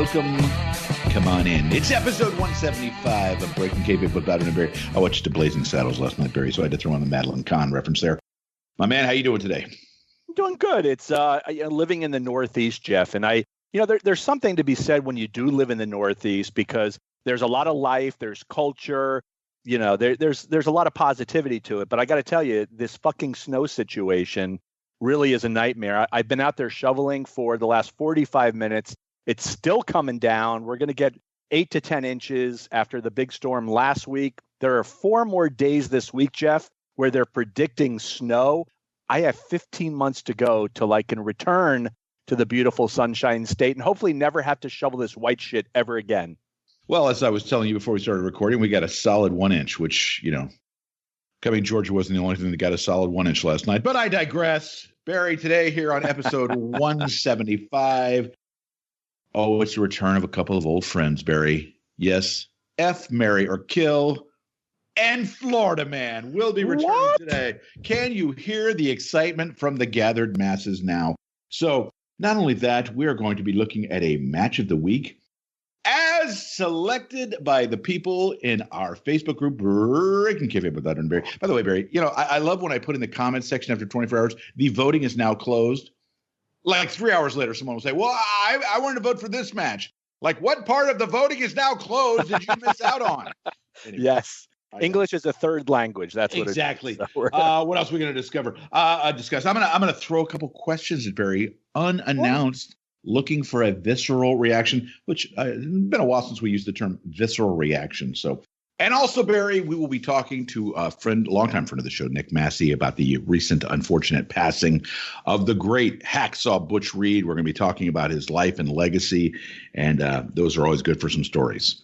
welcome. Come on in. It's episode 175 of Breaking Kayfabe with Bowdren Barry. I watched the Blazing Saddles last night, Barry, so I had to throw in the Madeline Kahn reference there. My man, how you doing today? I'm doing good. It's living in the Northeast, Jeff, and there's something to be said when you do live in the Northeast because there's a lot of life, there's culture, there's a lot of positivity to it. But I got to tell you, this fucking snow situation really is a nightmare. I've been out there shoveling for the last 45 minutes. It's still coming down. We're going to get 8 to 10 inches after the big storm last week. There are 4 more days this week, Jeff, where they're predicting snow. I have 15 months to go till I can return to the beautiful Sunshine State and hopefully never have to shovel this white shit ever again. Well, as I was telling you before we started recording, we got a solid 1 inch, which, coming Georgia wasn't the only thing that got a solid 1 inch last night. But I digress. Barry, today here on episode 175. Oh, it's the return of a couple of old friends, Barry. Yes, F, marry, or kill, and Florida Man will be returning today. Can you hear the excitement from the gathered masses now? So not only that, we are going to be looking at a match of the week as selected by the people in our Facebook group, Breaking Kayfabe with Butch Reed. By the way, Barry, I love when I put in the comments section after 24 hours, the voting is now closed. Like 3 hours later, someone will say, well, I wanted to vote for this match. Like, what part of the voting is now closed did you miss out on? Anyway, yes. English is a third language. That's what exactly. It is. What else are we going to discuss? I'm going to throw a couple questions at Barry unannounced, looking for a visceral reaction, which it's been a while since we used the term visceral reaction. So, and also, Barry, we will be talking to a longtime friend of the show, Nick Masci, about the recent unfortunate passing of the great hacksaw Butch Reed. We're going to be talking about his life and legacy, and those are always good for some stories.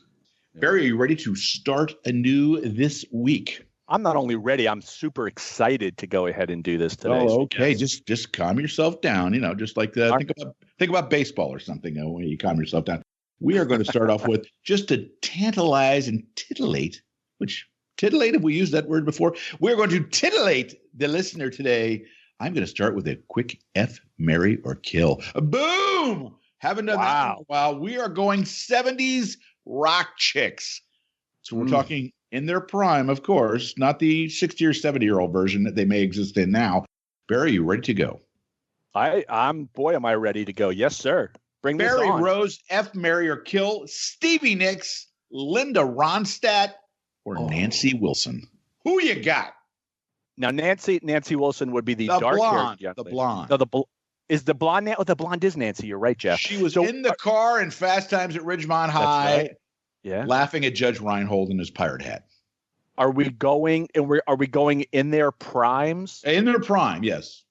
Barry, are you ready to start anew this week? I'm not only ready, I'm super excited to go ahead and do this today. Oh, okay. Yes. Just calm yourself down. Just like think about baseball or something. When you calm yourself down. We are going to start off with just to tantalize and titillate, which titillate, have we used that word before? We're going to titillate the listener today. I'm going to start with a quick F, marry, or kill. Boom! Haven't done that in a while. We are going 70s rock chicks. So we're talking in their prime, of course, not the 60 or 70-year-old version that they may exist in now. Barry, you ready to go? Am I ready to go? Yes, sir. Bring this Barry on. Rose, F, marry, or kill, Stevie Nicks, Linda Ronstadt, or Nancy Wilson. Who you got? Now, Nancy Wilson would be the dark blonde. hair. The blonde. No, the blonde. The blonde is Nancy. You're right, Jeff. She was in the car in Fast Times at Ridgemont High. That's right. Yeah, laughing at Judge Reinhold in his pirate hat. Are we going in their primes? In their prime, yes.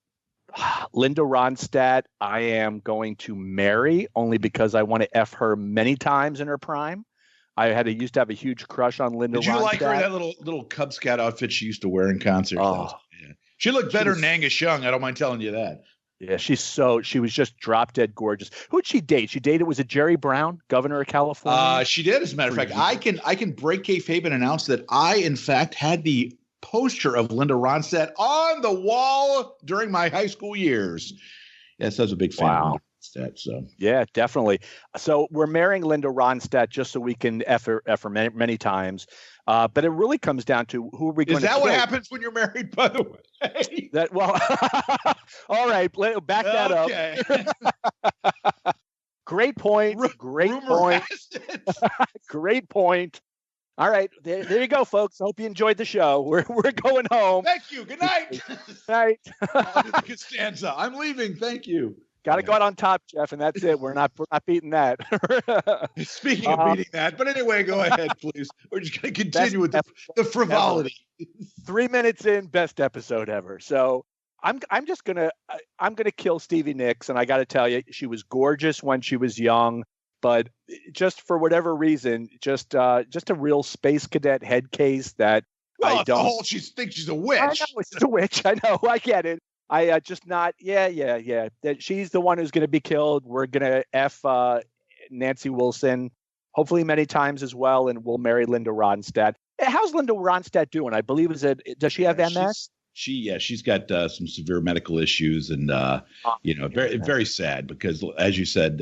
Linda Ronstadt, I am going to marry only because I want to F her many times in her prime. I used to have a huge crush on Linda Ronstadt. Did you like her, that little Cub Scout outfit she used to wear in concert? Oh, yeah. She looked better than Angus Young. I don't mind telling you that. Yeah, she was just drop dead gorgeous. Who'd she date? Was it Jerry Brown, governor of California? She did, as a matter of fact. I can break kayfabe and announce that I, in fact, had the poster of Linda Ronstadt on the wall during my high school years. Yes, I was a big fan of Linda Ronstadt. So yeah, definitely. So we're marrying Linda Ronstadt just so we can F her many times. But it really comes down to who are we going to kill. Is that what happens when you're married, by the way? All right, back that up. Great point. Great point. Great point. All right, there you go, folks. I hope you enjoyed the show. We're going home. Thank you. Good night. Good night. Costanza. I'm leaving. Thank you. Got to go out on top, Jeff, and that's it. We're not beating that. Speaking of beating that, but anyway, go ahead, please. We're just going to continue with the frivolity. 3 minutes in, best episode ever. So I'm gonna kill Stevie Nicks, and I got to tell you, she was gorgeous when she was young, but just for whatever reason, just a real space cadet head case that I don't. She thinks she's a witch. I know she's a witch. I know. I get it. Just not. Yeah. That she's the one who's going to be killed. We're going to F Nancy Wilson, hopefully many times as well, and we'll marry Linda Ronstadt. How's Linda Ronstadt doing? I believe does she have MS? She's got some severe medical issues, and very, very sad because, as you said,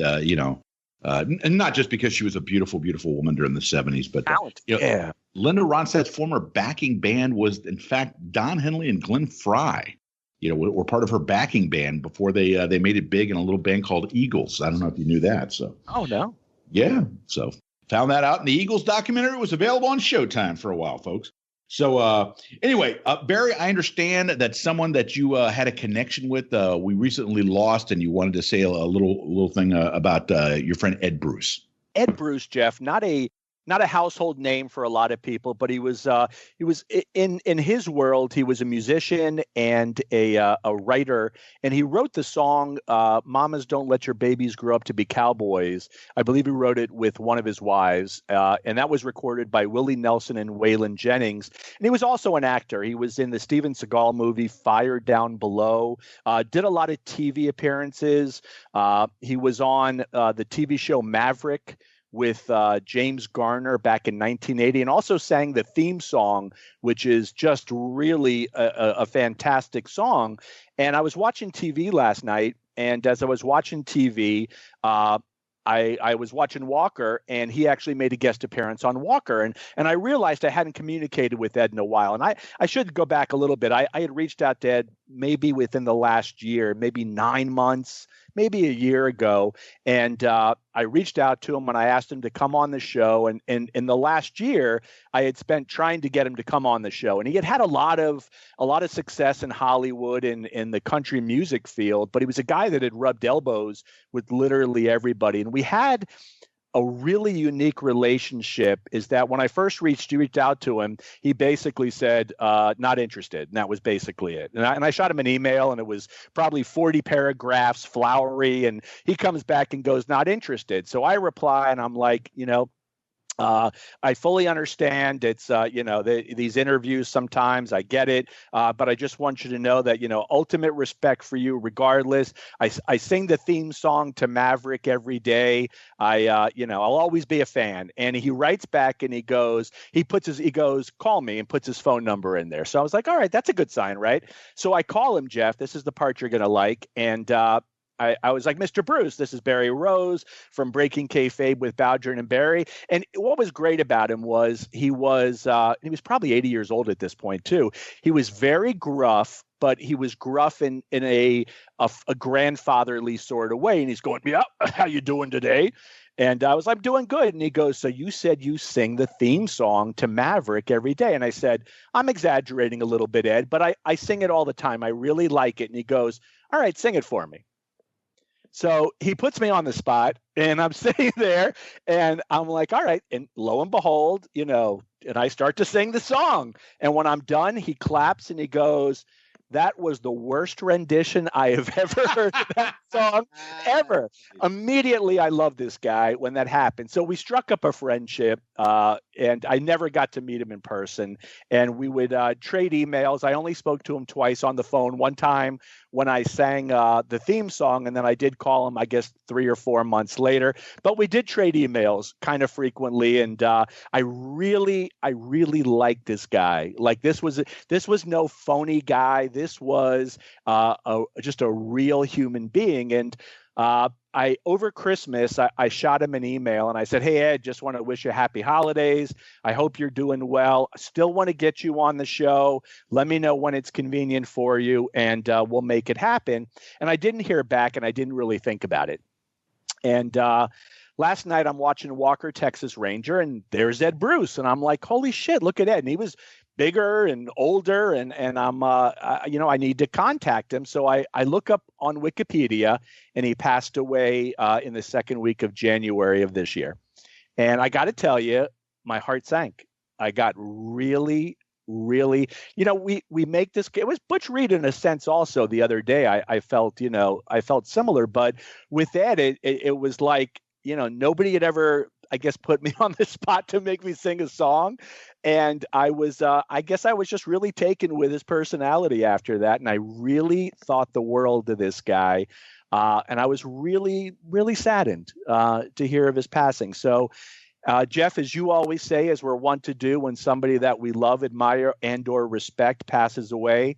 And not just because she was a beautiful, beautiful woman during the 70s, but yeah. Linda Ronstadt's former backing band was, in fact, Don Henley and Glenn Frey. Were part of her backing band before they made it big in a little band called Eagles. I don't know if you knew that. So. Oh no. Yeah. So found that out in the Eagles documentary. It was available on Showtime for a while, folks. So anyway, Barry, I understand that someone that you had a connection with, we recently lost, and you wanted to say a little thing about your friend Ed Bruce. Ed Bruce, Jeff, not a household name for a lot of people, but he was in his world. He was a musician and a writer, and he wrote the song "Mamas Don't Let Your Babies Grow Up to Be Cowboys." I believe he wrote it with one of his wives, and that was recorded by Willie Nelson and Waylon Jennings. And he was also an actor. He was in the Steven Seagal movie Fire Down Below. Did a lot of TV appearances. He was on the TV show Maverick with James Garner back in 1980, and also sang the theme song, which is just really a fantastic song. And I was watching TV last night, and as I was watching TV, I was watching Walker, and he actually made a guest appearance on Walker. And I realized I hadn't communicated with Ed in a while. And I should go back a little bit. I had reached out to Ed maybe within the last year, maybe 9 months, maybe a year ago. And I reached out to him and I asked him to come on the show. And in the last year, I had spent trying to get him to come on the show. And he had a lot of success in Hollywood and in the country music field. But he was a guy that had rubbed elbows with literally everybody. And we had a really unique relationship. Is that when I first reached out to him, he basically said, not interested. And that was basically it. And I shot him an email, and it was probably 40 paragraphs, flowery. And he comes back and goes, not interested. So I reply, and I'm like, I fully understand. It's, these interviews sometimes, I get it. But I just want you to know that, ultimate respect for you regardless. I sing the theme song to Maverick every day. I'll always be a fan. And he writes back and he goes, call me, and puts his phone number in there. So I was like, all right, that's a good sign, right? So I call him, Jeff. This is the part you're going to like. And, I was like, Mr. Bruce, this is Barry Rose from Breaking Kayfabe with Bowdren Barry. And what was great about him was he was probably 80 years old at this point too. He was very gruff, but he was gruff in a grandfatherly sort of way. And he's going, yeah, how you doing today? And I was like, I'm doing good. And he goes, so you said you sing the theme song to Maverick every day. And I said, I'm exaggerating a little bit, Ed, but I sing it all the time. I really like it. And he goes, all right, sing it for me. So he puts me on the spot, and I'm sitting there, and I'm like, all right. And lo and behold, and I start to sing the song. And when I'm done, he claps and he goes, that was the worst rendition I have ever heard of that song, ever. Immediately, I love this guy when that happened. So we struck up a friendship, and I never got to meet him in person. And we would trade emails. I only spoke to him twice on the phone. One time when I sang the theme song, and then I did call him, I guess, 3 or 4 months later. But we did trade emails kind of frequently, and I really liked this guy. Like this was no phony guy. This was just a real human being. And over Christmas, I shot him an email and I said, hey, Ed, just want to wish you happy holidays. I hope you're doing well. I still want to get you on the show. Let me know when it's convenient for you, and we'll make it happen. And I didn't hear back, and I didn't really think about it. And last night I'm watching Walker, Texas Ranger, and there's Ed Bruce. And I'm like, holy shit, look at Ed. And he was bigger and older, and I'm I need to contact him. So I look up on Wikipedia, and he passed away in the second week of January of this year. And I got to tell you, my heart sank. I got really, we make this. It was Butch Reed in a sense also. The other day I felt similar, but with Ed, it was like, nobody had ever, I guess, put me on the spot to make me sing a song. And I was just really taken with his personality after that. And I really thought the world of this guy. And I was really, really saddened to hear of his passing. So, Jeff, as you always say, as we're wont to do when somebody that we love, admire, and or respect passes away,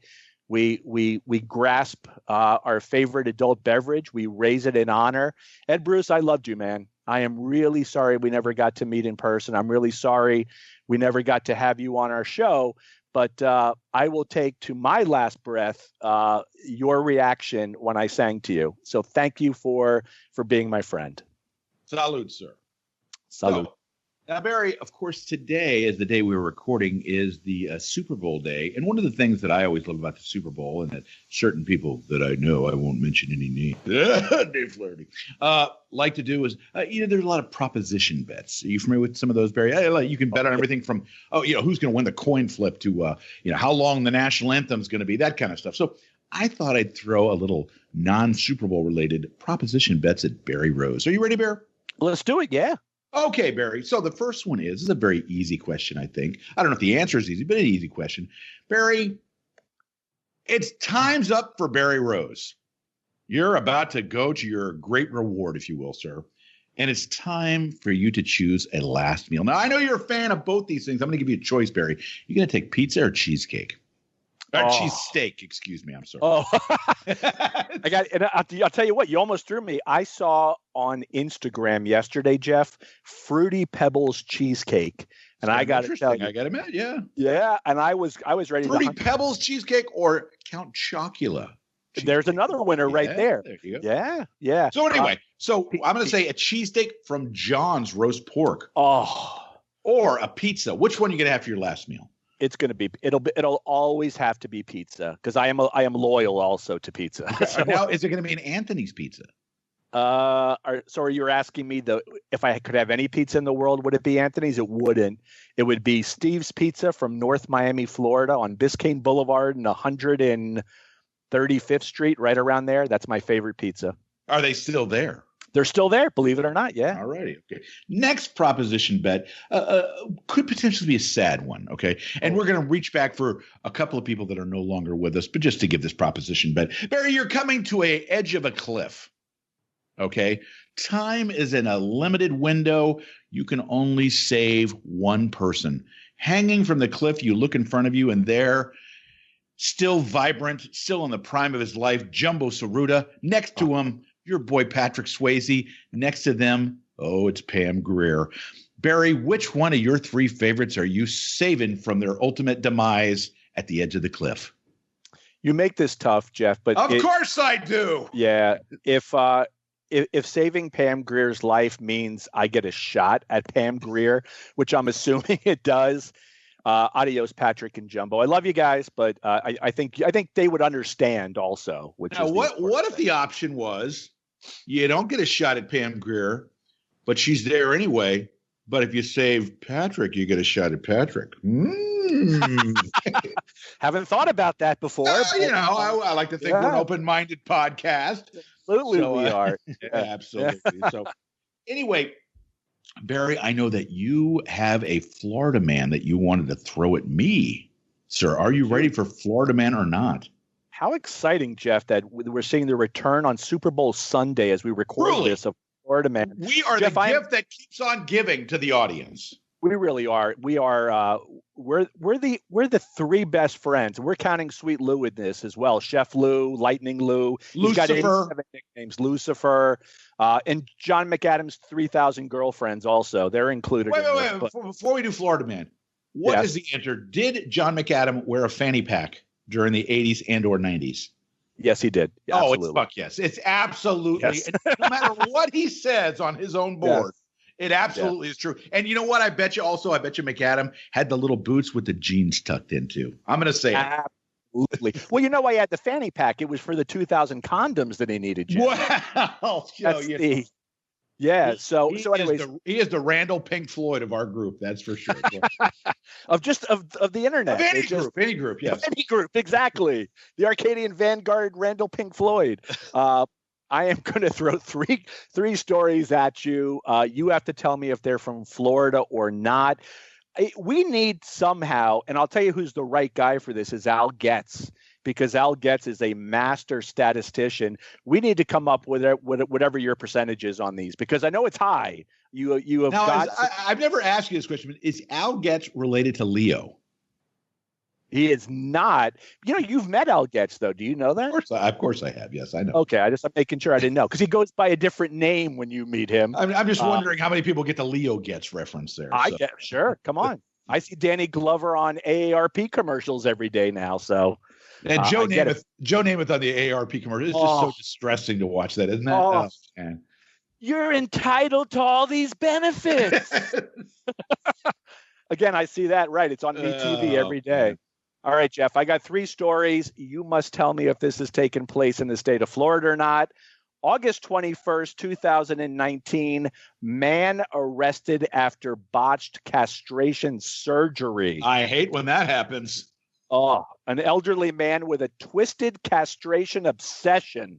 we grasp our favorite adult beverage. We raise it in honor. Ed Bruce, I loved you, man. I am really sorry we never got to meet in person. I'm really sorry we never got to have you on our show. But I will take to my last breath your reaction when I sang to you. So thank you for being my friend. Salute, sir. Salute. So, now, Barry, of course, today is the day we were recording is the Super Bowl day. And one of the things that I always love about the Super Bowl, and that certain people that I know, I won't mention any names, Dave Flaherty, like to do is, there's a lot of proposition bets. Are you familiar with some of those, Barry? You can bet on everything from, who's going to win the coin flip to, how long the national anthem is going to be, that kind of stuff. So I thought I'd throw a little non-Super Bowl related proposition bets at Barry Rose. Are you ready, Bear? Let's do it, yeah. Okay, Barry. So the first one is a very easy question, I think. I don't know if the answer is easy, but an easy question. Barry, it's time's up for Barry Rose. You're about to go to your great reward, if you will, sir. And it's time for you to choose a last meal. Now, I know you're a fan of both these things. I'm going to give you a choice, Barry. You going to take pizza or cheesecake? Cheese steak, excuse me. I'm sorry. Oh, I got. And I'll tell you what. You almost threw me. I saw on Instagram yesterday, Jeff, Fruity Pebbles cheesecake, and I got to tell you, I got to admit, yeah. And I was ready. Fruity Pebbles cheesecake or Count Chocula. There's another winner right there. There you go. Yeah. So anyway, I'm going to say a cheesesteak from John's roast pork. Oh, or a pizza. Which one are you going to have for your last meal? It's going to be. It'll always have to be pizza because I am loyal also to pizza. So now, is it going to be an Anthony's pizza? So you're asking me if I could have any pizza in the world, would it be Anthony's? It wouldn't. It would be Steve's Pizza from North Miami, Florida, on Biscayne Boulevard and 135th Street, right around there. That's my favorite pizza. Are they still there? They're still there, believe it or not. Yeah. All righty. Okay. Next proposition bet could potentially be a sad one. Okay. And we're going to reach back for a couple of people that are no longer with us, but just to give this proposition bet. Barry, you're coming to a edge of a cliff. Okay. Time is in a limited window. You can only save one person. Hanging from the cliff, you look in front of you, and there, still vibrant, still in the prime of his life, Jumbo Saruta. Next to him, your boy Patrick Swayze. Next to them, it's Pam Grier. Barry, which one of your three favorites are you saving from their ultimate demise at the edge of the cliff? You make this tough, Jeff, but of course I do. Yeah. If saving Pam Grier's life means I get a shot at Pam Grier, which I'm assuming it does, adios, Patrick and Jumbo. I love you guys, but I think they would understand also. What if the option was you don't get a shot at Pam Grier, but she's there anyway? But if you save Patrick, you get a shot at Patrick. Haven't thought about that before. I like to think we're an open-minded podcast. Absolutely, we are. Absolutely. Yeah. So anyway, Barry, I know that you have a Florida man that you wanted to throw at me, sir. Are you ready for Florida man or not? How exciting, Jeff, that we're seeing the return on Super Bowl Sunday as we record this of Florida man. We are Jeff, the gift that keeps on giving to the audience. We really are. We are. We're the three best friends. We're counting Sweet Lou in this as well. Chef Lou, Lightning Lou. He's got 87 nicknames. Lucifer, and John McAdams' 3,000 girlfriends. Also, they're included. Wait. Before we do Florida man, what is the answer? Did John McAdam wear a fanny pack during the 80s and or 90s? Yes, he did. Absolutely. It's fuck yes. It's absolutely. Yes. No matter what he says on his own board. Yes. It absolutely is true. And you know what? I bet you McAdam had the little boots with the jeans tucked into. I'm going to say absolutely. Well, you know why he had the fanny pack? It was for the 2,000 condoms that he needed. Jeff. Wow. Anyways, he is the Randall Pink Floyd of our group. That's for sure. of the internet. Of any group. Yes. Any group. Exactly. The Arcadian Vanguard, Randall Pink Floyd. I am going to throw three stories at you. You have to tell me if they're from Florida or not. We need somehow, and I'll tell you who's the right guy for this, is Al Getz, because Al Getz is a master statistician. We need to come up with whatever your percentage is on these, because I know it's high. You have now, I've never asked you this question, but is Al Getz related to Leo? He is not. You've met Al Getz, though. Do you know that? Of course I have. Yes, I know. Okay, I'm making sure I didn't know because he goes by a different name when you meet him. I'm just wondering how many people get the Leo Getz reference there. Sure. Come on. I see Danny Glover on AARP commercials every day now. So, and Joe Namath on the AARP commercial. It's just so distressing to watch that, isn't that? Oh, man. You're entitled to all these benefits. Again, I see that. Right. It's on MeTV every day. Man. All right, Jeff, I got 3 stories. You must tell me if this has taken place in the state of Florida or not. August 21st, 2019, man arrested after botched castration surgery. I hate when that happens. Oh, an elderly man with a twisted castration obsession.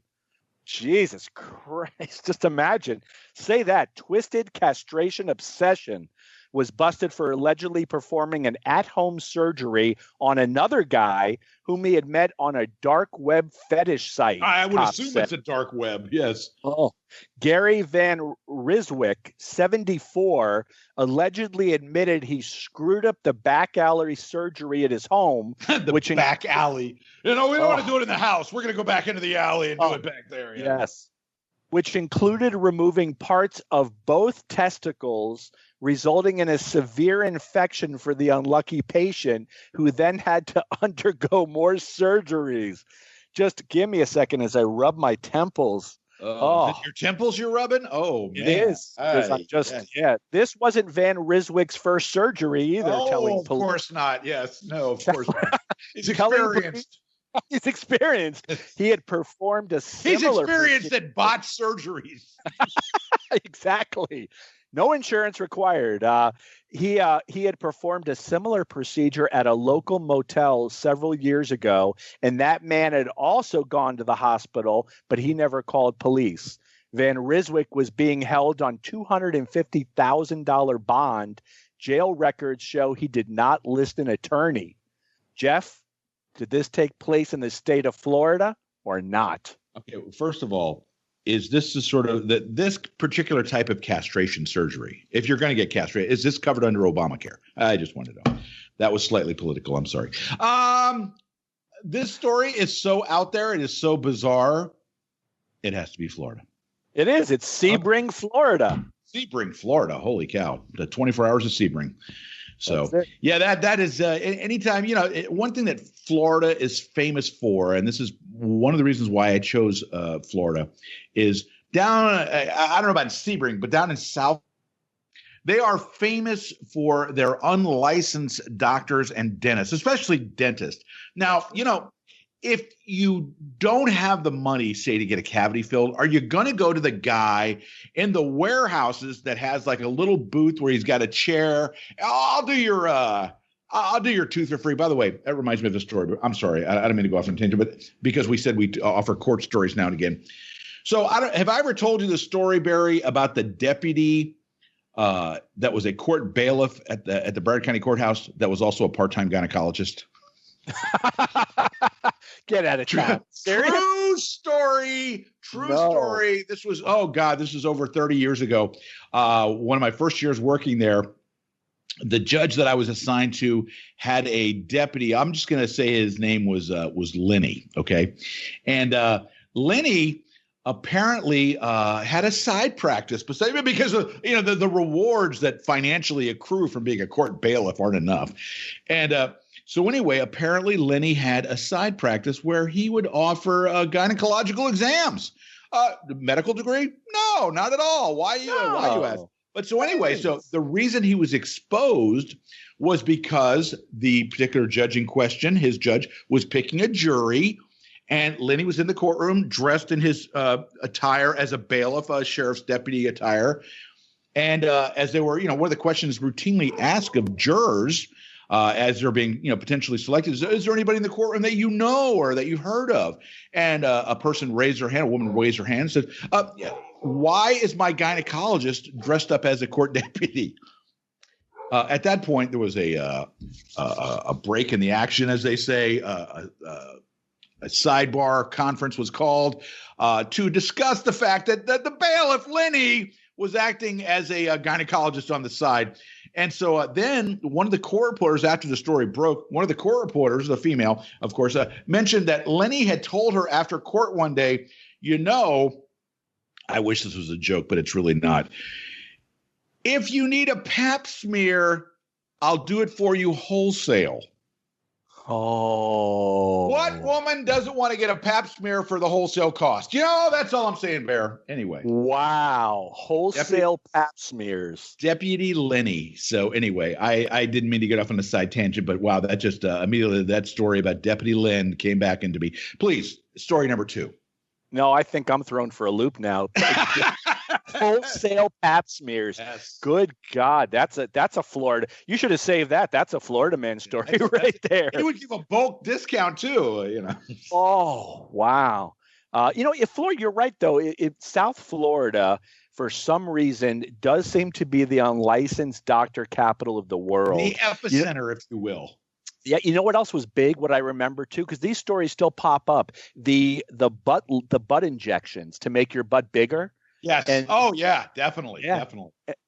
Jesus Christ. Just imagine. Say that. Twisted castration obsession was busted for allegedly performing an at-home surgery on another guy whom he had met on a dark web fetish site. I would assume it's a dark web, yes. Oh. Gary Van Ryswick, 74, allegedly admitted he screwed up the back alley surgery at his home. Back alley. We don't want to do it in the house. We're going to go back into the alley and do it back there. Yeah. Yes. Which included removing parts of both testicles, resulting in a severe infection for the unlucky patient, who then had to undergo more surgeries. Just give me a second as I rub my temples. Is it your temples you're rubbing? Oh, man. It is. This wasn't Van Ryswick's first surgery either. Of course not. Yes. No, of course not. He's experienced. He's experienced. He had performed a similar. He's experienced at botched surgeries. Exactly. No insurance required. He had performed a similar procedure at a local motel several years ago, and that man had also gone to the hospital, but he never called police. Van Ryswick was being held on $250,000 bond. Jail records show he did not list an attorney. Jeff, did this take place in the state of Florida or not? Okay, first of all, is this the sort of this particular type of castration surgery, if you're going to get castrated, is this covered under Obamacare? I just wanted to know. That was slightly political. I'm sorry. This story is so out there. It is so bizarre. It has to be Florida. It is. It's Sebring, Florida. Sebring, Florida. Holy cow. The 24 hours of Sebring. So, yeah, that is anytime, one thing that Florida is famous for, and this is one of the reasons why I chose Florida, is down, I don't know about Sebring, but down in South, they are famous for their unlicensed doctors and dentists, especially dentists. Now, if you don't have the money, say, to get a cavity filled, are you going to go to the guy in the warehouses that has like a little booth where he's got a chair? I'll do your tooth for free. By the way, that reminds me of a story, but I'm sorry. I don't mean to go off on a tangent, but because we said we offer court stories now and again. So have I ever told you the story, Barry, about the deputy that was a court bailiff at the Broward County Courthouse that was also a part-time gynecologist? Get out of town. True story. This was, this was over 30 years ago. One of my first years working there, the judge that I was assigned to had a deputy. I'm just going to say his name was Lenny. Okay. And Lenny apparently had a side practice, because of, the rewards that financially accrue from being a court bailiff aren't enough. And, so anyway, apparently Lenny had a side practice where he would offer gynecological exams. Medical degree? No, not at all. Why you ask? But so anyway, so the reason he was exposed was because the particular judge in question, his judge, was picking a jury, and Lenny was in the courtroom dressed in his attire as a bailiff, a sheriff's deputy attire. And as they were, one of the questions routinely asked of jurors as they're being, potentially selected, is there anybody in the courtroom that you know or that you've heard of? And a person raised her hand, a woman raised her hand and said, why is my gynecologist dressed up as a court deputy? At that point, there was a break in the action, as they say. A sidebar conference was called to discuss the fact that the bailiff, Lenny, was acting as a gynecologist on the side. And so then one of the court reporters, after the story broke, one of the court reporters, the female, of course, mentioned that Lenny had told her after court one day, I wish this was a joke, but it's really not. If you need a pap smear, I'll do it for you wholesale. Oh. What woman doesn't want to get a pap smear for the wholesale cost? That's all I'm saying, Bear. Anyway. Wow. Wholesale pap smears. Deputy Lenny. So anyway, I didn't mean to get off on a side tangent, but wow, that just immediately that story about Deputy Len came back into me. Please, story number 2. No, I think I'm thrown for a loop now. Wholesale pap smears. Yes. Good God, that's a Florida. You should have saved that. That's a Florida man story right there. He would give a bulk discount too. Oh wow. Florida, you're right though. South Florida, for some reason, does seem to be the unlicensed doctor capital of the world. The epicenter, if you will. Yeah, you know what else was big? What I remember too, because these stories still pop up. The butt injections to make your butt bigger. Yes. Definitely.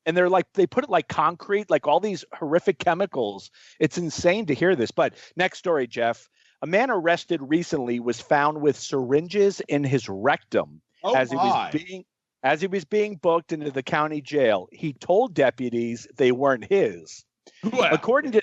And they're they put it like concrete, like all these horrific chemicals. It's insane to hear this. But next story, Jeff. A man arrested recently was found with syringes in his rectum as he was being booked into the county jail. He told deputies they weren't his. Well. According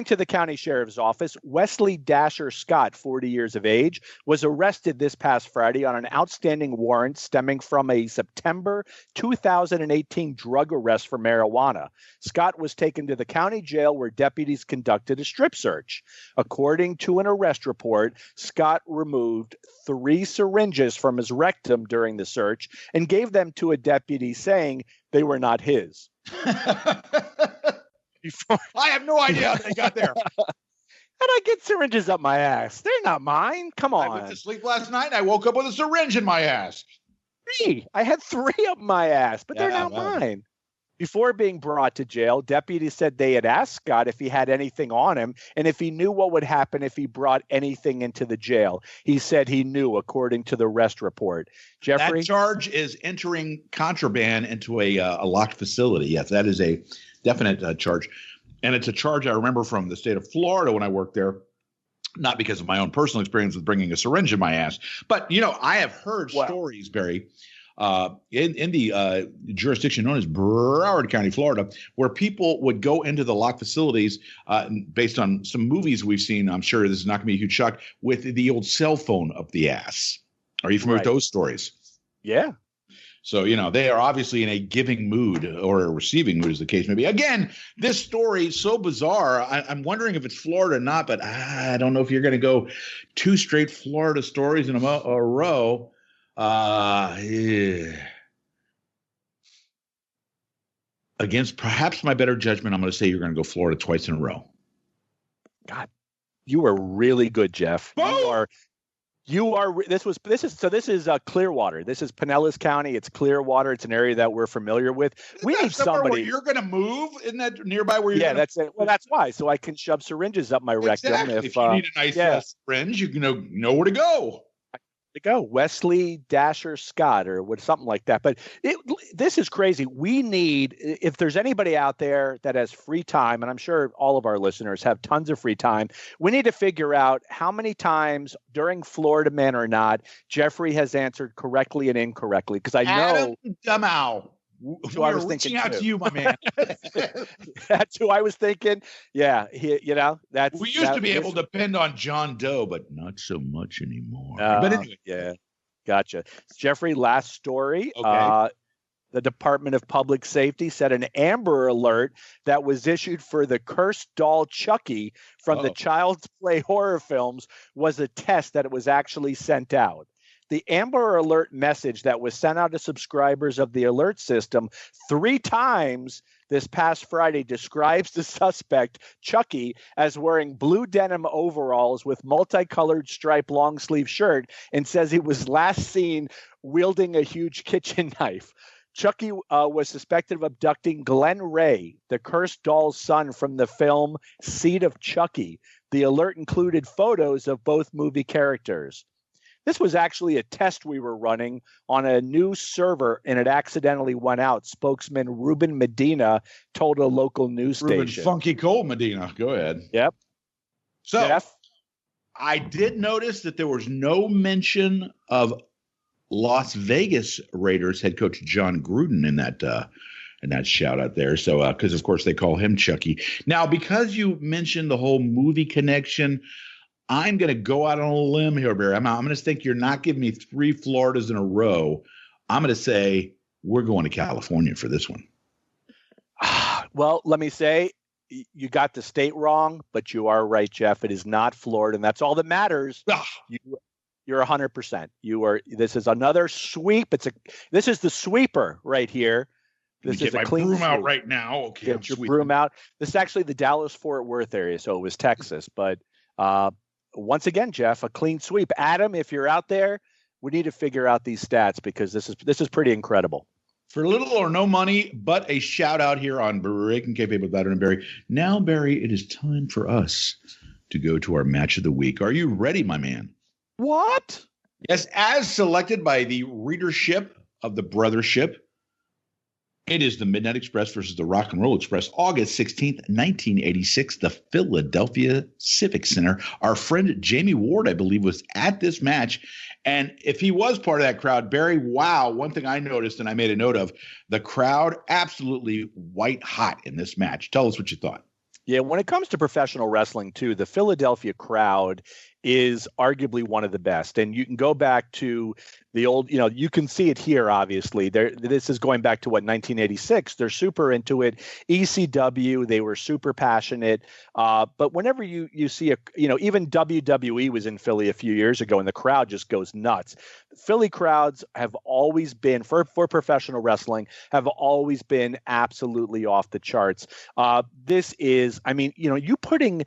to the county sheriff's office, Wesley Dasher Scott, 40 years of age, was arrested this past Friday on an outstanding warrant stemming from a September 2018 drug arrest for marijuana. Scott was taken to the county jail where deputies conducted a strip search. According to an arrest report, Scott removed 3 syringes from his rectum during the search and gave them to a deputy, saying they were not his. I have no idea how they got there. And I get syringes up my ass. They're not mine. Come on. I went to sleep last night and I woke up with a syringe in my ass. 3. I had 3 up my ass, but they're not mine. Before being brought to jail, deputies said they had asked Scott if he had anything on him and if he knew what would happen if he brought anything into the jail. He said he knew, according to the arrest report. Jeffrey? That charge is entering contraband into a locked facility. Yes, that is a definite charge. And it's a charge I remember from the state of Florida when I worked there, not because of my own personal experience with bringing a syringe in my ass. But, I have heard stories, Barry, in the jurisdiction known as Broward County, Florida, where people would go into the locked facilities based on some movies we've seen. I'm sure this is not going to be a huge shock, with the old cell phone up the ass. Are you familiar with those stories? Yeah. So, they are obviously in a giving mood or a receiving mood, as the case may be. Again, this story is so bizarre. I'm wondering if it's Florida or not, but I don't know if you're going to go 2 straight Florida stories in a row. Against perhaps my better judgment, I'm going to say you're going to go Florida twice in a row. God, you are really good, Jeff. Boom! This is Clearwater. This is Pinellas County. It's Clearwater. It's an area that we're familiar with. We need somebody. Where you're going to move? Isn't that nearby where you're? Yeah, that's it. Well, that's why. So I can shove syringes up my rectum. If you need a nice syringe, you know where to go. Wesley Dasher Scott or something like that. But this is crazy. We need, if there's anybody out there that has free time, and I'm sure all of our listeners have tons of free time, we need to figure out how many times during Florida Man or Not, Jeffrey has answered correctly and incorrectly. Because I know. Adam who I was reaching thinking out too. to you, my man. That's who I was thinking. Yeah, that's. We used to be able to depend on John Doe, but not so much anymore. But anyway, yeah, gotcha. Jeffrey, last story. Okay. The Department of Public Safety said an Amber Alert that was issued for the cursed doll Chucky from the Child's Play horror films was a test that it was actually sent out. The Amber Alert message that was sent out to subscribers of the alert system 3 times this past Friday describes the suspect, Chucky, as wearing blue denim overalls with multicolored striped long sleeve shirt and says he was last seen wielding a huge kitchen knife. Chucky was suspected of abducting Glenn Ray, the cursed doll's son from the film Seed of Chucky. The alert included photos of both movie characters. This was actually a test we were running on a new server, and it accidentally went out. Spokesman Ruben Medina told a local news station. Funky Cold Medina. Go ahead. Yep. So, Jeff? I did notice that there was no mention of Las Vegas Raiders head coach John Gruden in that shout out there. So, because of course they call him Chucky. Now, because you mentioned the whole movie connection, I'm going to go out on a limb here, Barry. I'm going to think you're not giving me 3 Floridas in a row. I'm going to say we're going to California for this one. Well, let me say, you got the state wrong, but you are right, Jeff. It is not Florida, and that's all that matters. You're 100%. This is another sweep. This is the sweeper right here. This is a clean broom sweep. out right now. Okay, get your broom out. This is actually the Dallas-Fort Worth area, so it was Texas. But once again, Jeff, a clean sweep. Adam, if you're out there, we need to figure out these stats because this is pretty incredible. For little or no money, but a shout out here on Breaking Kayfabe with Bowdren Barry. Now, Barry, it is time for us to go to our match of the week. Are you ready, my man? What? Yes, as selected by the readership of the Brothership, it is the Midnight Express versus the Rock and Roll Express, August 16th, 1986, the Philadelphia Civic Center. Our friend Jamie Ward, I believe, was at this match. And if he was part of that crowd, Barry, wow, one thing I noticed and I made a note of, the crowd absolutely white hot in this match. Tell us what you thought. Yeah, when it comes to professional wrestling, too, the Philadelphia crowd is arguably one of the best. And you can go back to the old, you can see it here, obviously. This is going back to, 1986. They're super into it. ECW, they were super passionate. But whenever you see even WWE was in Philly a few years ago, and the crowd just goes nuts. Philly crowds have always been, for professional wrestling, have always been absolutely off the charts. This is, you putting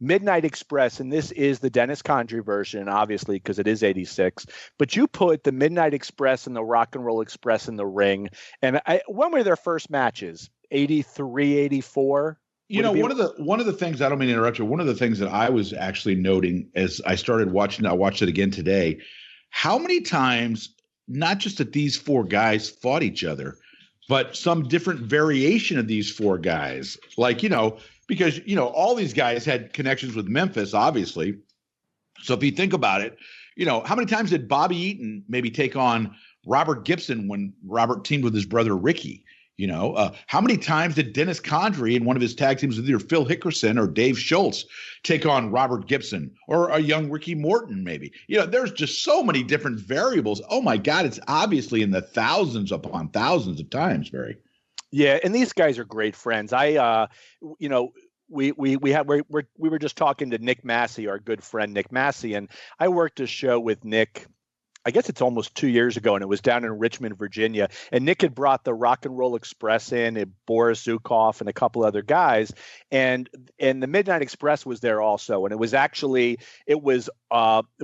Midnight Express, and this is the Dennis Condrey version, obviously, because it is 86, but you put the Midnight Express and the Rock and Roll Express in the ring. And when were their first matches? 83, 84? One of the things, I don't mean to interrupt you, one of the things that I was actually noting as I started watching, I watched it again today, how many times, not just that these 4 guys fought each other, but some different variation of these 4 guys, because, all these guys had connections with Memphis, obviously. So if you think about it, how many times did Bobby Eaton maybe take on Robert Gibson when Robert teamed with his brother Ricky? How many times did Dennis Condrey in one of his tag teams with either Phil Hickerson or Dave Schultz take on Robert Gibson or a young Ricky Morton maybe? There's just so many different variables. Oh, my God, it's obviously in the thousands upon thousands of times, Barry. Yeah, and these guys are great friends. We were just talking to Nick Masci, our good friend Nick Masci, and I worked a show with Nick. I guess it's almost 2 years ago, and it was down in Richmond, Virginia. And Nick had brought the Rock and Roll Express in, and Boris Zukov and a couple other guys, and the Midnight Express was there also. And it was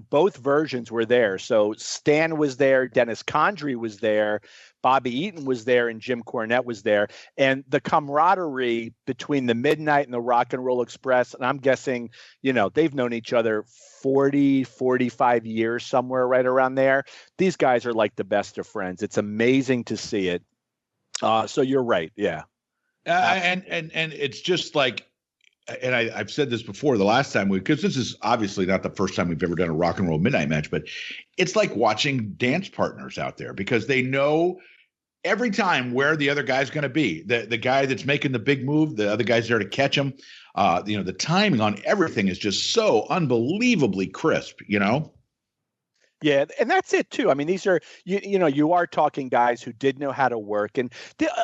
both versions were there. So Stan was there, Dennis Condrey was there, Bobby Eaton was there, and Jim Cornette was there. And the camaraderie between the Midnight and the Rock and Roll Express, and I'm guessing, they've known each other 40, 45 years, somewhere right around there. These guys are like the best of friends. It's amazing to see it. So you're right. Yeah. And it's just like, and I've said this before the last time because this is obviously not the first time we've ever done a Rock and Roll Midnight match, but it's like watching dance partners out there because they know every time where the other guy's going to be. The guy that's making the big move, the other guy's there to catch him. The timing on everything is just so unbelievably crisp, Yeah, and that's it too. I mean, these are you are talking guys who did know how to work, and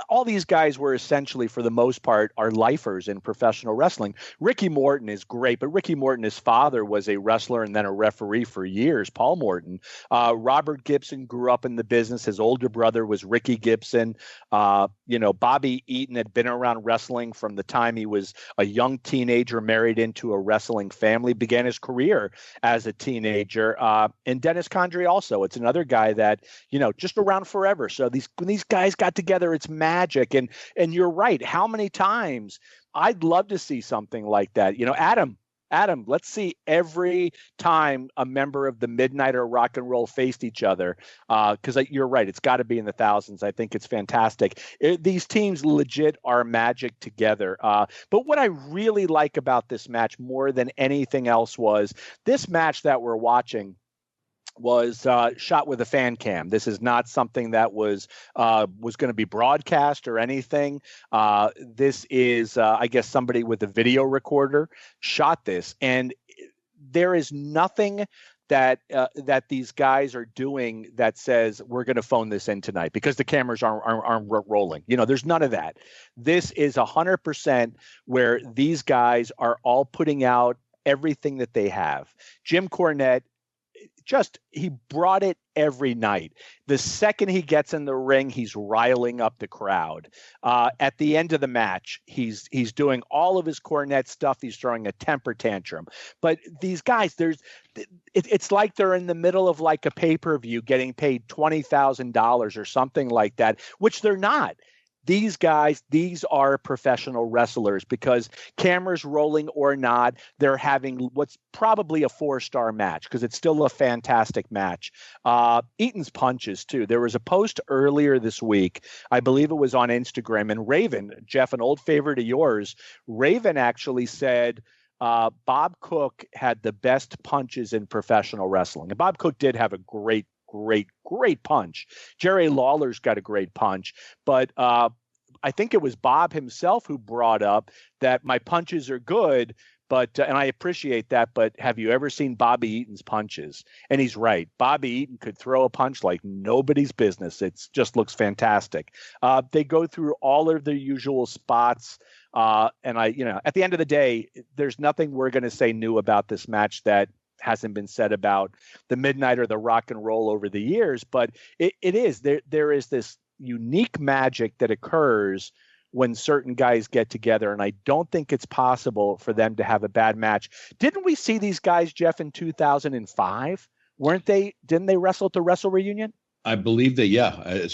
all these guys were essentially, for the most part, are lifers in professional wrestling. Ricky Morton is great, but Ricky Morton, his father was a wrestler and then a referee for years. Paul Morton, Robert Gibson grew up in the business. His older brother was Ricky Gibson. Bobby Eaton had been around wrestling from the time he was a young teenager, married into a wrestling family, began his career as a teenager, and Dennis Condrey also. It's another guy that, just around forever. So when these guys got together, it's magic. And you're right. How many times I'd love to see something like that? Adam, Adam, let's see every time a member of the Midnight or Rock and Roll faced each other. Because you're right, it's got to be in the thousands. I think it's fantastic. These teams legit are magic together. But what I really like about this match more than anything else was this match that we're watching was shot with a fan cam. This is not something that was going to be broadcast or anything. This is, I guess, somebody with a video recorder shot this, and there is nothing that these guys are doing that says we're going to phone this in tonight because the cameras aren't rolling. There's none of that. This is 100% where these guys are all putting out everything that they have. Jim Cornette, he brought it every night. The second he gets in the ring, he's riling up the crowd. At the end of the match, he's doing all of his Cornette stuff. He's throwing a temper tantrum. But these guys, it's like they're in the middle of like a pay-per-view getting paid $20,000 or something like that, which they're not. These guys, these are professional wrestlers because cameras rolling or not, they're having what's probably a 4-star match because it's still a fantastic match. Eaton's punches, too. There was a post earlier this week, I believe it was on Instagram, and Raven, Jeff, an old favorite of yours, Raven actually said Bob Cook had the best punches in professional wrestling. And Bob Cook did have a great punch. Jerry Lawler's got a great punch, but I think it was Bob himself who brought up that my punches are good, but and I appreciate that, but have you ever seen Bobby Eaton's punches? And he's right. Bobby Eaton could throw a punch like nobody's business. It just looks fantastic. They go through all of their usual spots. And at the end of the day, there's nothing we're going to say new about this match that hasn't been said about the Midnight or the Rock and Roll over the years, but it is there is this unique magic that occurs when certain guys get together, and I don't think it's possible for them to have a bad match. Didn't we see these guys, Jeff, in 2005? Didn't they wrestle at the Wrestle Reunion? I believe that, yeah.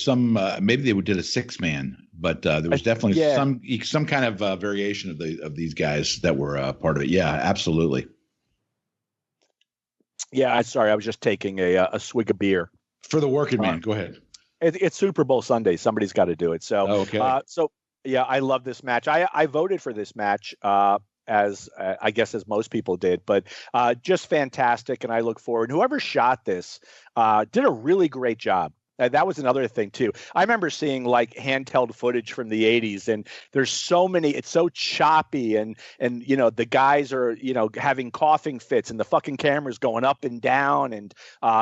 Maybe they did a 6-man, but there was definitely some kind of variation of these guys that were part of it. Yeah, absolutely. Yeah, sorry, I was just taking a swig of beer. For the working man, go ahead. It's Super Bowl Sunday. Somebody's got to do it. So, okay. Yeah, I love this match. I voted for this match as I guess as most people did, but just fantastic. And I look forward. Whoever shot this did a really great job. That was another thing too. I remember seeing like handheld footage from the 80s, and there's so many, it's so choppy, and the guys are, having coughing fits, and the fucking camera's going up and down, and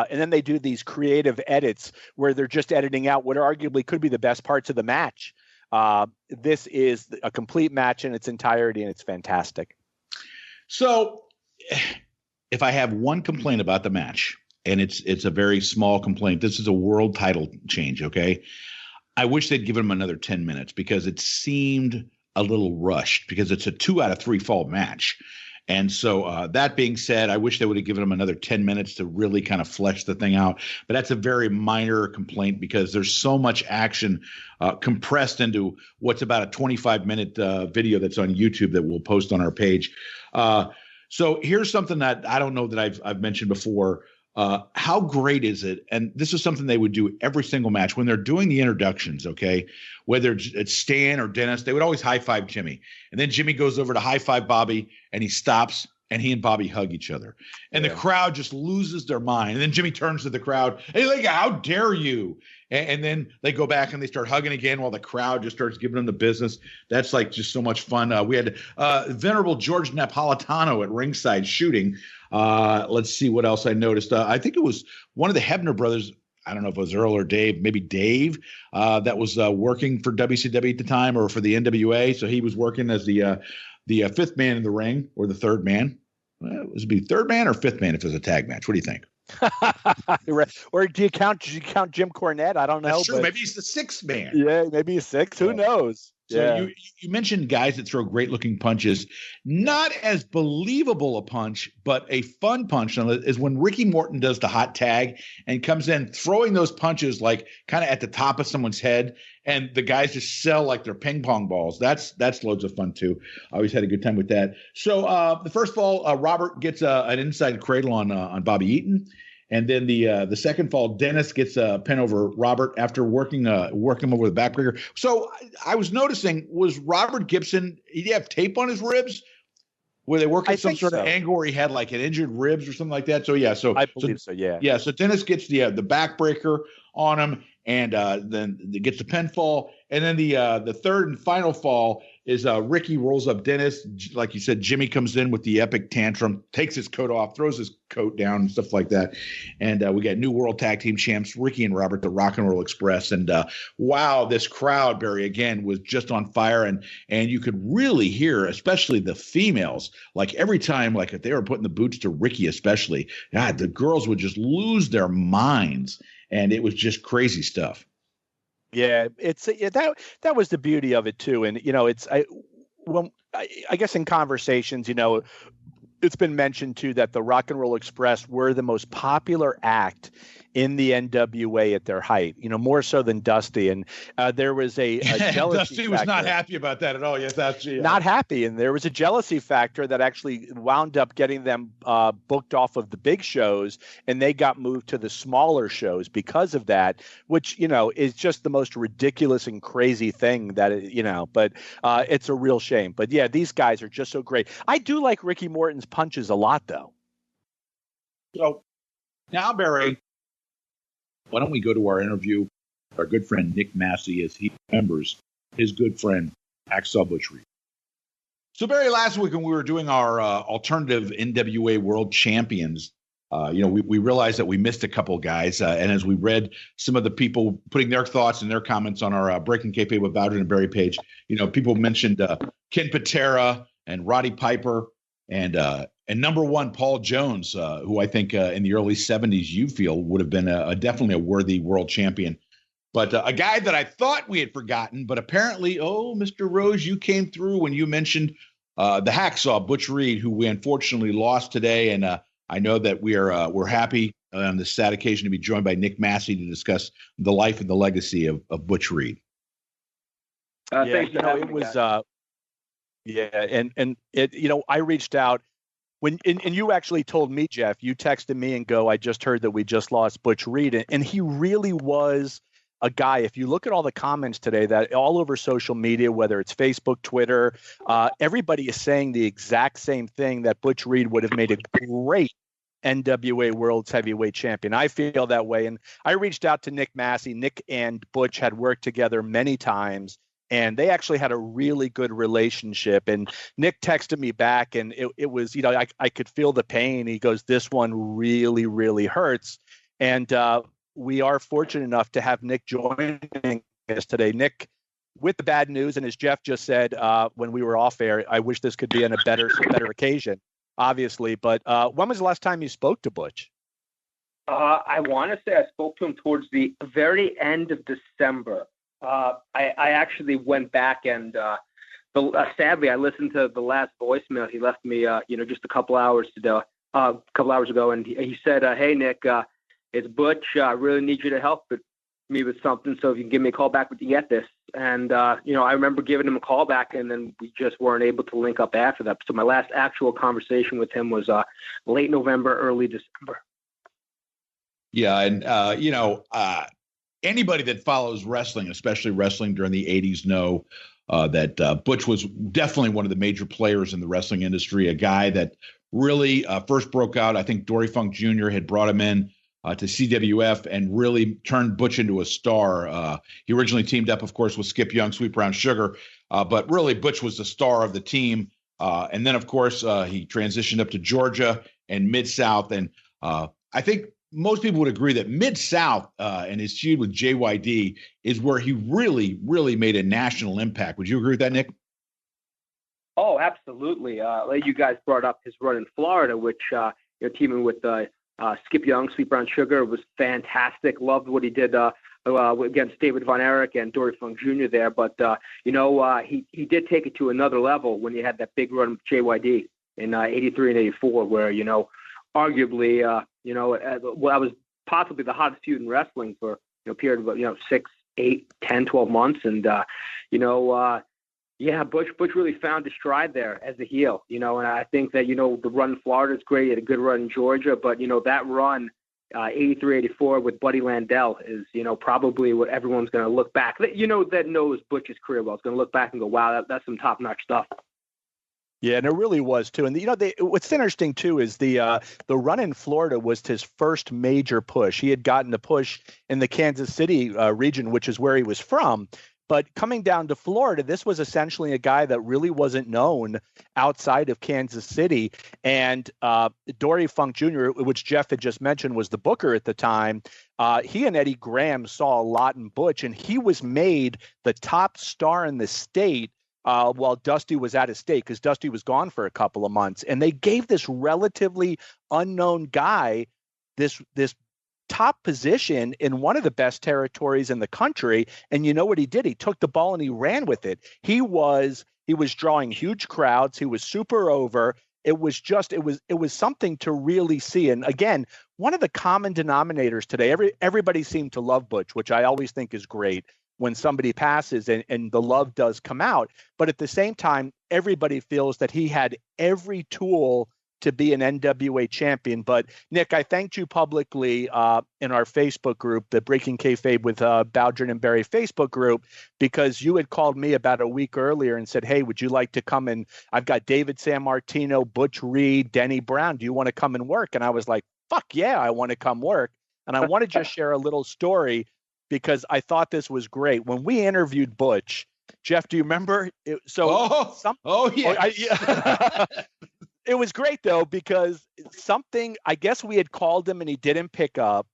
then they do these creative edits where they're just editing out what arguably could be the best parts of the match. This is a complete match in its entirety, and it's fantastic. So if I have one complaint about the match, and it's a very small complaint. This is a world title change, okay? I wish they'd given him another 10 minutes because it seemed a little rushed because it's a 2 out of 3 fall match. And so that being said, I wish they would have given him another 10 minutes to really kind of flesh the thing out. But that's a very minor complaint because there's so much action compressed into what's about a 25-minute video that's on YouTube that we'll post on our page. So here's something that I don't know that I've mentioned before. How great is it? And this is something they would do every single match when they're doing the introductions, okay? Whether it's Stan or Dennis, they would always high-five Jimmy. And then Jimmy goes over to high-five Bobby, and he stops, and he and Bobby hug each other. And the crowd just loses their mind. And then Jimmy turns to the crowd, hey, like, how dare you? And then they go back and they start hugging again while the crowd just starts giving them the business. That's like just so much fun. We had Venerable George Napolitano at ringside shooting. Let's see what else I noticed. I think it was one of the Hebner brothers. I don't know if it was Earl or Dave, maybe Dave, that was working for WCW at the time or for the NWA. So he was working as the fifth man in the ring, or the third man. It was be third man or fifth man if it was a tag match. What do you think? Or do you count Jim Cornette? I don't know. That's true. Maybe he's the sixth man. Yeah, maybe he's sixth. Who knows? So you mentioned guys that throw great looking punches. Not as believable a punch, but a fun punch is when Ricky Morton does the hot tag and comes in throwing those punches like kind of at the top of someone's head, and the guys just sell like they're ping pong balls. That's loads of fun too. I always had a good time with that. So the first fall, Robert gets an inside cradle on Bobby Eaton. And then the second fall, Dennis gets a pin over Robert after working him over the backbreaker. So I was noticing, was Robert Gibson, did he have tape on his ribs? Were they working some sort of angle where he had like an injured ribs or something like that? So yeah, I believe so. Yeah. Yeah. So Dennis gets the backbreaker on him, and then gets the pinfall, and then the third and final fall is Ricky rolls up Dennis. Like you said, Jimmy comes in with the epic tantrum, takes his coat off, throws his coat down and stuff like that. And we got new world tag team champs, Ricky and Robert, the Rock and Roll Express. And wow, this crowd, Barry, again, was just on fire. And you could really hear, especially the females, like every time, like if they were putting the boots to Ricky, especially, God, the girls would just lose their minds. And it was just crazy stuff. Yeah, that was the beauty of it too, and I guess in conversations, it's been mentioned too that the Rock and Roll Express were the most popular act in the NWA at their height, more so than Dusty. And there was a jealousy Dusty was not happy about that at all. Yes, that's not happy. And there was a jealousy factor that actually wound up getting them booked off of the big shows, and they got moved to the smaller shows because of that, which, is just the most ridiculous and crazy thing that, but it's a real shame. But yeah, these guys are just so great. I do like Ricky Morton's punches a lot, though. So now, Barry, why don't we go to our interview with our good friend Nick Masci as he remembers his good friend Hacksaw Butch Reed. So, Barry, last week when we were doing our alternative NWA World Champions, we realized that we missed a couple guys. And as we read some of the people putting their thoughts and their comments on our Breaking Kayfabe with Bowdren Barry page, people mentioned Ken Patera and Roddy Piper and number one, Paul Jones, who I think in the early 70s you feel would have been definitely a worthy world champion. But a guy that I thought we had forgotten, but apparently, Mr. Rose, you came through when you mentioned the Hacksaw, Butch Reed, who we unfortunately lost today. And I know that we're happy on this sad occasion to be joined by Nick Masci to discuss the life and the legacy of Butch Reed. Thanks for having me, guys. And it, I reached out and you actually told me, Jeff, you texted me and go, I just heard that we just lost Butch Reed. And he really was a guy. If you look at all the comments today that all over social media, whether it's Facebook, Twitter, everybody is saying the exact same thing, that Butch Reed would have made a great NWA World's Heavyweight Champion. I feel that way. And I reached out to Nick Masci. Nick and Butch had worked together many times, and they actually had a really good relationship. And Nick texted me back, and it was, I could feel the pain. He goes, this one really, really hurts. And we are fortunate enough to have Nick joining us today. Nick, with the bad news, and as Jeff just said when we were off air, I wish this could be on a better occasion, obviously. But when was the last time you spoke to Butch? I want to say I spoke to him towards the very end of December. I actually went back and sadly I listened to the last voicemail he left me just a couple hours ago, and he said, hey Nick, it's Butch, I really need you to help me with something, so if you can give me a call back when you get this. And I remember giving him a call back, and then we just weren't able to link up after that. So my last actual conversation with him was late November, early December. Yeah, and anybody that follows wrestling, especially wrestling during the 80s, know that Butch was definitely one of the major players in the wrestling industry, a guy that really first broke out. I think Dory Funk Jr. had brought him in to CWF and really turned Butch into a star. He originally teamed up, of course, with Skip Young, Sweet Brown Sugar, but really Butch was the star of the team. And then, of course, he transitioned up to Georgia and Mid-South. And I think most people would agree that Mid-South and his feud with JYD is where he really, really made a national impact. Would you agree with that, Nick? Oh, absolutely. Like you guys brought up his run in Florida, which teaming with Skip Young, Sweet Brown Sugar, was fantastic. Loved what he did against David Von Erich and Dory Funk Jr. there. But, he did take it to another level when he had that big run with JYD in 83 and 84, where, arguably, that was possibly the hottest feud in wrestling for a period of, 6, 8, 10, 12 months. And, Butch really found his stride there as a heel, and I think that, the run in Florida is great. He had a good run in Georgia, but, that run, 83, 84 with Buddy Landell is, probably what everyone's going to look back. That knows Butch's career well. It's going to look back and go, wow, that's some top-notch stuff. Yeah, and it really was too. And what's interesting too is the run in Florida was his first major push. He had gotten the push in the Kansas City region, which is where he was from. But coming down to Florida, this was essentially a guy that really wasn't known outside of Kansas City. And Dory Funk Jr., which Jeff had just mentioned, was the booker at the time. He and Eddie Graham saw a lot in Butch, and he was made the top star in the state while Dusty was out of state, because Dusty was gone for a couple of months. And they gave this relatively unknown guy this top position in one of the best territories in the country. And you know what he did? He took the ball and he ran with it. He was drawing huge crowds. He was super over. It was something to really see. And again, one of the common denominators today, everybody seemed to love Butch, which I always think is great when somebody passes and the love does come out. But at the same time, everybody feels that he had every tool to be an NWA champion. But Nick, I thanked you publicly in our Facebook group, the Breaking Kayfabe with Bowdren Barry Facebook group, because you had called me about a week earlier and said, hey, would you like to come and I've got David Sammartino, Butch Reed, Denny Brown. Do you want to come and work? And I was like, fuck yeah, I want to come work. And I want to just share a little story because I thought this was great. When we interviewed Butch, Jeff, do you remember? Yes. It was great, though, because I guess we had called him and he didn't pick up.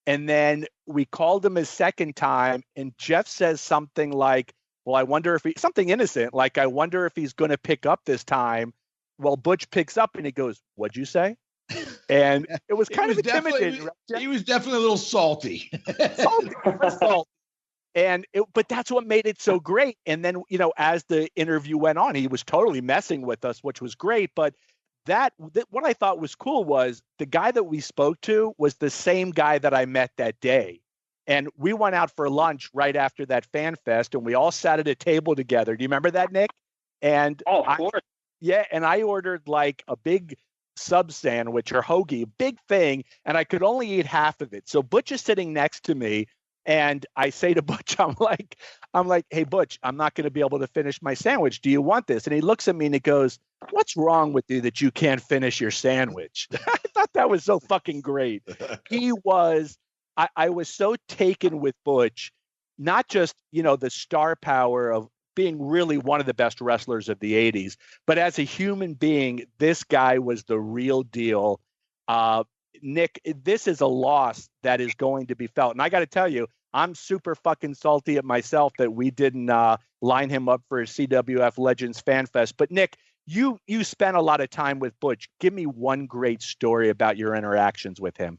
And then we called him a second time and Jeff says something like, well, I wonder if something innocent, like, I wonder if he's going to pick up this time. Well, Butch picks up and he goes, what'd you say? And it was kind of intimidating. He was definitely a little salty. But that's what made it so great. And then, as the interview went on, he was totally messing with us, which was great. But what I thought was cool was the guy that we spoke to was the same guy that I met that day. And we went out for lunch right after that fan fest and we all sat at a table together. Do you remember that, Nick? And of course. Yeah. And I ordered like a big sub sandwich or hoagie, big thing, and I could only eat half of it. So Butch is sitting next to me. And I say to Butch, I'm like, hey, Butch, I'm not going to be able to finish my sandwich. Do you want this? And he looks at me and he goes, what's wrong with you that you can't finish your sandwich? I thought that was so fucking great. I was so taken with Butch, not just, the star power of being really one of the best wrestlers of the 80s, but as a human being, this guy was the real deal. Nick, this is a loss that is going to be felt. And I got to tell you, I'm super fucking salty at myself that we didn't line him up for a CWF Legends Fan Fest. But Nick, you spent a lot of time with Butch. Give me one great story about your interactions with him.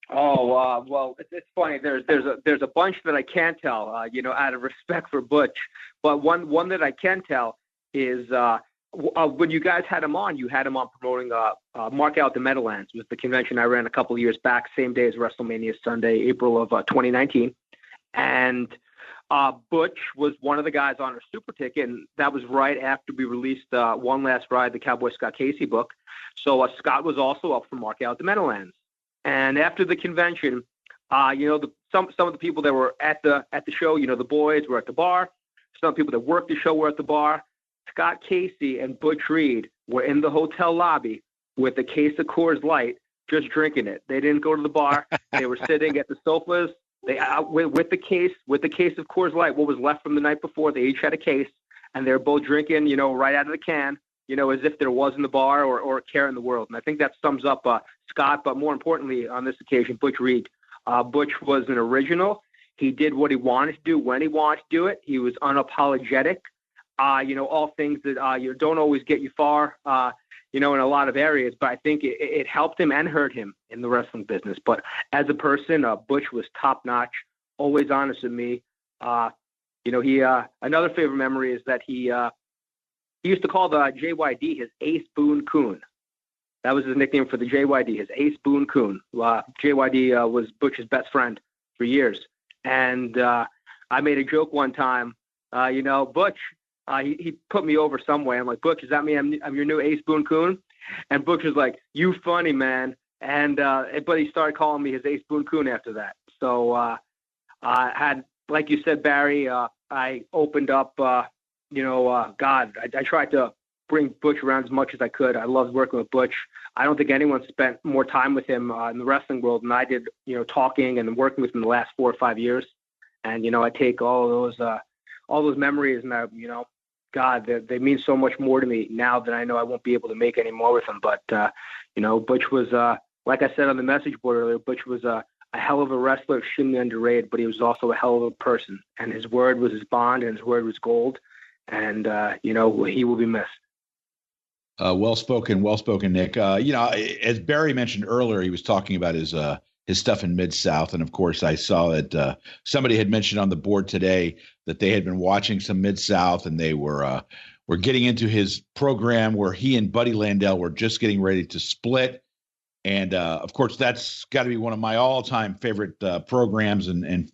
Oh, well, it's funny. There's a bunch that I can't tell, out of respect for Butch. But one that I can tell is when you guys had him on, you had him on promoting Mark Out the Meadowlands. It was the convention I ran a couple of years back, same day as WrestleMania Sunday, April of 2019. And Butch was one of the guys on our super ticket, and that was right after we released One Last Ride, the Cowboy Scott Casey book. So Scott was also up for Mark Out the Meadowlands. And after the convention, some of the people that were at the show, the boys were at the bar. Some people that worked the show were at the bar. Scott Casey and Butch Reed were in the hotel lobby with a case of Coors Light, just drinking it. They didn't go to the bar. They were sitting at the sofas. They with the case of Coors Light, what was left from the night before. They each had a case, and they were both drinking, right out of the can, as if there wasn't a bar or a care in the world. And I think that sums up Scott, but more importantly on this occasion, Butch Reed. Butch was an original. He did what he wanted to do when he wanted to do it. He was unapologetic. all things that don't always get you far, in a lot of areas. But I think it helped him and hurt him in the wrestling business. But as a person, Butch was top notch, always honest with me. He another favorite memory is that he used to call the JYD his Ace Boone Coon. That was his nickname for the JYD, his Ace Boone Coon. JYD was Butch's best friend for years. And I made a joke one time, Butch, he put me over some way. I'm like, Butch, does that mean I'm your new Ace Boone Coon? And Butch was like, you funny, man. And but he started calling me his Ace Boone Coon after that. So I had, like you said, Barry, I opened up, God, I tried to bring Butch around as much as I could. I loved working with Butch. I don't think anyone spent more time with him in the wrestling world than I did, talking and working with him the last 4 or 5 years. And, I take all those memories and, God, they mean so much more to me now that I know I won't be able to make any more with him. But, Butch was, like I said on the message board earlier, Butch was a hell of a wrestler, extremely underrated, but he was also a hell of a person. And his word was his bond and his word was gold. And, he will be missed. Well spoken, Nick. As Barry mentioned earlier, he was talking about his stuff in MidSouth, and of course, I saw that somebody had mentioned on the board today that they had been watching some MidSouth, and they were getting into his program where he and Buddy Landell were just getting ready to split, and of course, that's got to be one of my all-time favorite programs, and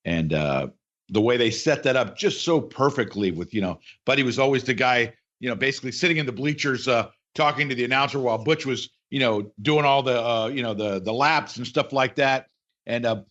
the way they set that up just so perfectly with Buddy was always the guy. Basically sitting in the bleachers, talking to the announcer while Butch was, doing all the laps and stuff like that. And,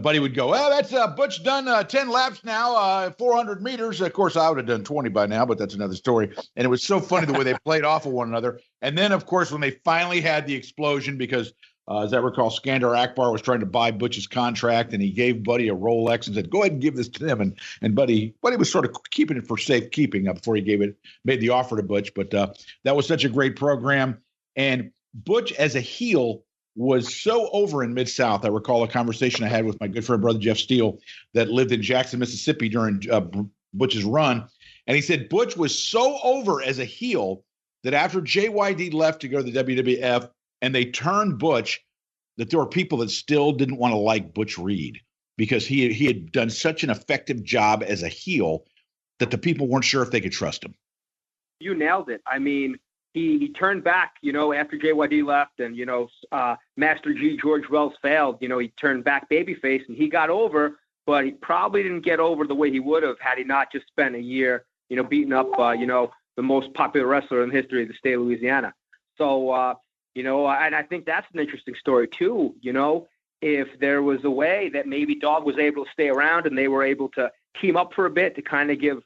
Buddy would go, well, that's Butch done 10 laps now, 400 meters. Of course, I would have done 20 by now, but that's another story. And it was so funny the way they played off of one another. And then, of course, when they finally had the explosion, because as I recall, Skandar Akbar was trying to buy Butch's contract, and he gave Buddy a Rolex and said, go ahead and give this to him. And Buddy was sort of keeping it for safekeeping before he made the offer to Butch. But that was such a great program. And Butch as a heel was so over in Mid-South. I recall a conversation I had with my good friend, brother Jeff Steele, that lived in Jackson, Mississippi during Butch's run. And he said Butch was so over as a heel that after JYD left to go to the WWF, and they turned Butch, that there were people that still didn't want to like Butch Reed because he had done such an effective job as a heel that the people weren't sure if they could trust him. You nailed it. I mean, he turned back, after JYD left and, Master G, George Wells failed, he turned back babyface and he got over, but he probably didn't get over the way he would have had he not just spent a year, beating up, the most popular wrestler in the history of the state of Louisiana. So, and I think that's an interesting story too. If there was a way that maybe Dog was able to stay around and they were able to team up for a bit to kind of give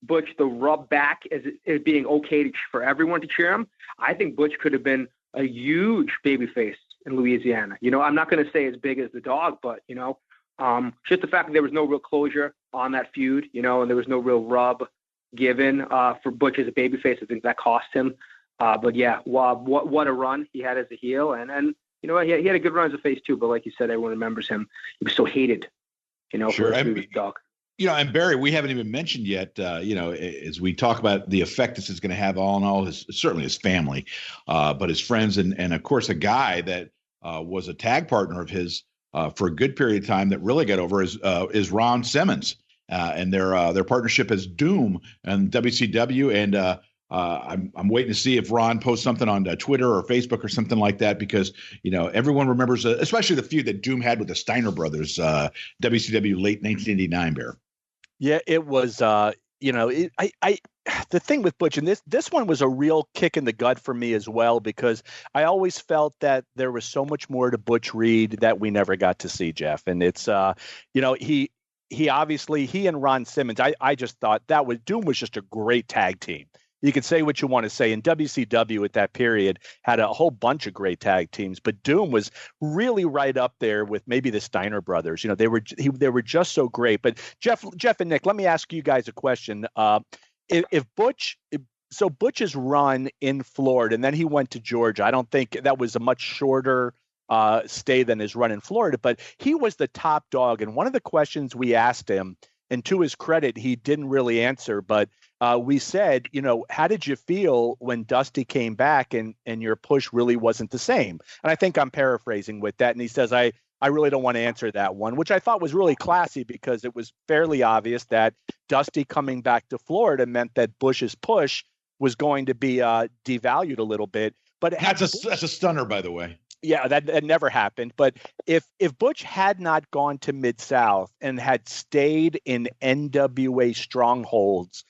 Butch the rub back as it being okay for everyone to cheer him, I think Butch could have been a huge babyface in Louisiana. I'm not going to say as big as the Dog, but, just the fact that there was no real closure on that feud, and there was no real rub given for Butch as a babyface. I think that cost him. But yeah, what a run he had as a heel, and he had a good run as a face too. But like you said, everyone remembers him. He was so hated, sure. For his Dog. And Barry, we haven't even mentioned yet. As we talk about the effect this is going to have on all certainly his family, but his friends, and of course a guy that was a tag partner of his for a good period of time that really got over is Ron Simmons, and their partnership as Doom and WCW and. I'm waiting to see if Ron posts something on Twitter or Facebook or something like that, because everyone remembers, especially the feud that Doom had with the Steiner brothers, WCW late 1989. Bear. Yeah, it was. The thing with Butch, and this one was a real kick in the gut for me as well, because I always felt that there was so much more to Butch Reed that we never got to see, Jeff. And it's he obviously, he and Ron Simmons, I just thought Doom was just a great tag team. You could say what you want to say, and WCW at that period had a whole bunch of great tag teams, but Doom was really right up there with maybe the Steiner brothers. They were just so great. But Jeff and Nick, let me ask you guys a question. So Butch's run in Florida, and then he went to Georgia. I don't think that was a much shorter stay than his run in Florida, but he was the top dog. And one of the questions we asked him And to his credit, he didn't really answer. But we said, how did you feel when Dusty came back and your push really wasn't the same? And I think I'm paraphrasing with that. And he says, I really don't want to answer that one, which I thought was really classy because it was fairly obvious that Dusty coming back to Florida meant that Bush's push was going to be devalued a little bit. But that's a stunner, by the way. Yeah, that never happened. But if Butch had not gone to Mid-South and had stayed in NWA strongholds,